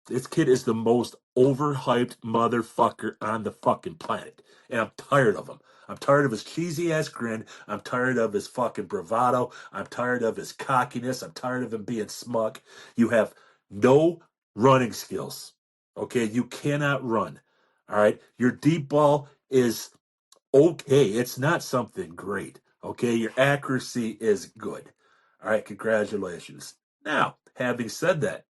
This kid is the most overhyped motherfucker on the fucking planet. And I'm tired of him. I'm tired of his cheesy ass grin. I'm tired of his fucking bravado. I'm tired of his cockiness. I'm tired of him being smug. You have no running skills. Okay? You cannot run. All right? Your deep ball is okay. It's not something great. Okay? Your accuracy is good. All right? Congratulations. Now, having said that,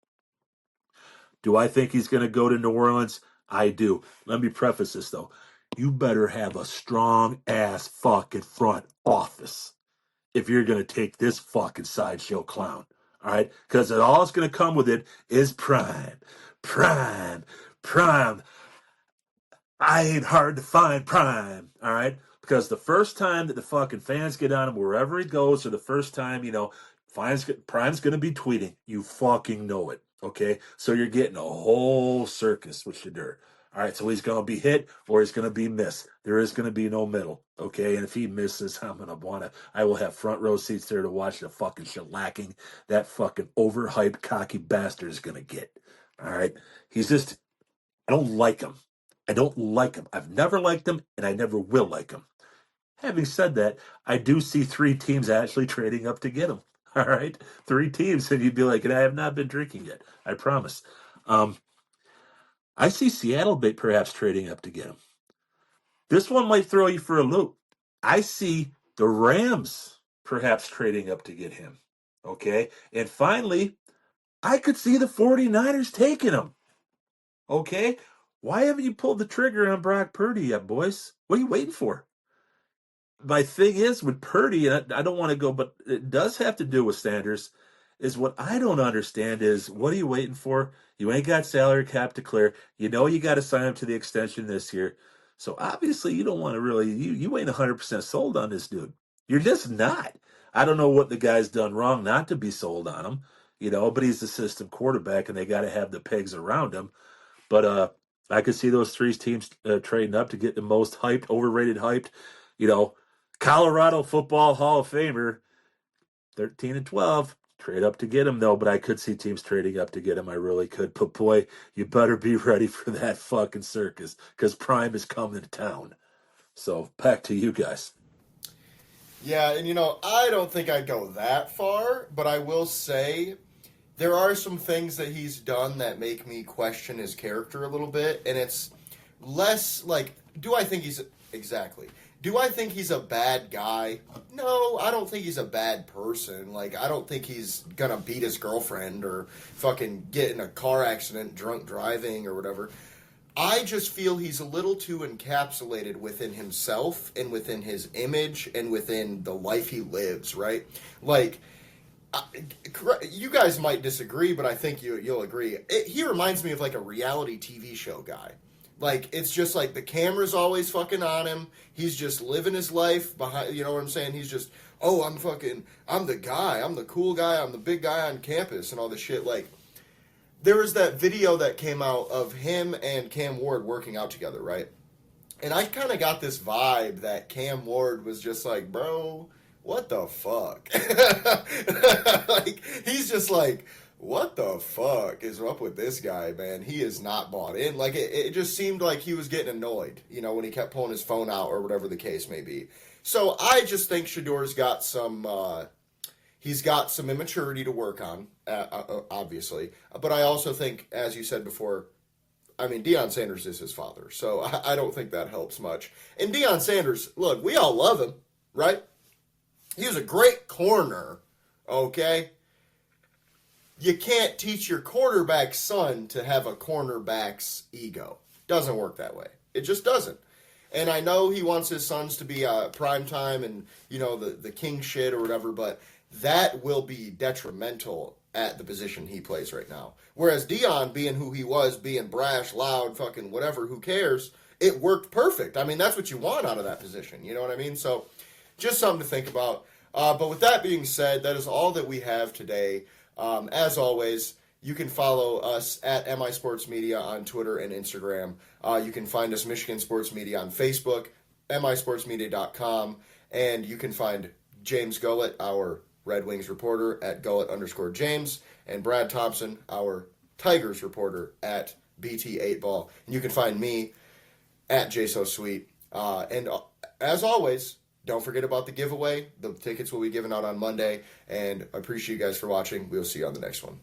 do I think he's going to go to New Orleans? I do. Let me preface this, though. You better have a strong ass fucking front office if you're going to take this fucking sideshow clown. All right? Because all it's going to come with it is prime. Prime. Prime. I ain't hard to find prime. All right? Because the first time that the fucking fans get on him wherever he goes, or the first time, Prime's going to be tweeting. You fucking know it. Okay? So you're getting a whole circus with Shadeur. All right? So he's going to be hit or he's going to be missed. There is going to be no middle. Okay? And if he misses, I will have front row seats there to watch the fucking shellacking that fucking overhyped, cocky bastard is going to get. All right? I don't like him. I don't like him. I've never liked him, and I never will like him. Having said that, I do see 3 teams actually trading up to get him. All right? 3 teams, and you'd be like, and I have not been drinking yet. I promise. I see Seattle perhaps trading up to get him. This one might throw you for a loop. I see the Rams perhaps trading up to get him. Okay? And finally, I could see the 49ers taking him. Okay? Why haven't you pulled the trigger on Brock Purdy yet, boys? What are you waiting for? My thing is with Purdy, and I don't want to go, but it does have to do with Sanders, is what I don't understand is, what are you waiting for? You ain't got salary cap to clear. You know you got to sign him to the extension this year. So obviously you don't want to really, you ain't 100% sold on this dude. You're just not. I don't know what the guy's done wrong not to be sold on him, but he's the system quarterback, and they got to have the pegs around him. But I could see those 3 teams trading up to get the most hyped, overrated hyped, Colorado Football Hall of Famer, 13 and 12. Trade up to get him, though, but I could see teams trading up to get him. I really could. But, boy, you better be ready for that fucking circus, because Prime is coming to town. So, back to you guys. Yeah, and I don't think I'd go that far, but I will say there are some things that he's done that make me question his character a little bit, and it's less like, do I think he's a bad guy? No, I don't think he's a bad person. Like, I don't think he's gonna beat his girlfriend or fucking get in a car accident drunk driving or whatever. I just feel he's a little too encapsulated within himself and within his image and within the life he lives, right? Like, you guys might disagree, but I think you'll agree. He reminds me of like a reality TV show guy. Like, it's just like the camera's always fucking on him. He's just living his life behind, you know what I'm saying? He's just, I'm the guy. I'm the cool guy. I'm the big guy on campus and all this shit. Like, there was that video that came out of him and Cam Ward working out together, right? And I kind of got this vibe that Cam Ward was just like, bro, what the fuck? Like, he's just like, what the fuck is up with this guy, man? He is not bought in. Like, it just seemed like he was getting annoyed, when he kept pulling his phone out or whatever the case may be. So I just think Shadeur's got he's got some immaturity to work on, obviously. But I also think, as you said before, Deion Sanders is his father. So I don't think that helps much. And Deion Sanders, look, we all love him, right? He was a great corner, okay? You can't teach your quarterback's son to have a cornerback's ego. Doesn't work that way. It just doesn't. And I know he wants his sons to be prime time and, the king shit or whatever, but that will be detrimental at the position he plays right now. Whereas Deion, being who he was, being brash, loud, fucking whatever, who cares, it worked perfect. That's what you want out of that position. You know what I mean? So just something to think about. But with that being said, that is all that we have today. As always, you can follow us at MI Sports Media on Twitter and Instagram. You can find us Michigan Sports Media on Facebook, misportsmedia.com, and you can find James Gullett, our Red Wings reporter, at Gullett_James, and Brad Thompson, our Tigers reporter, at BT8Ball. And you can find me at JSoSweet. And as always, don't forget about the giveaway. The tickets will be given out on Monday, and I appreciate you guys for watching. We'll see you on the next one.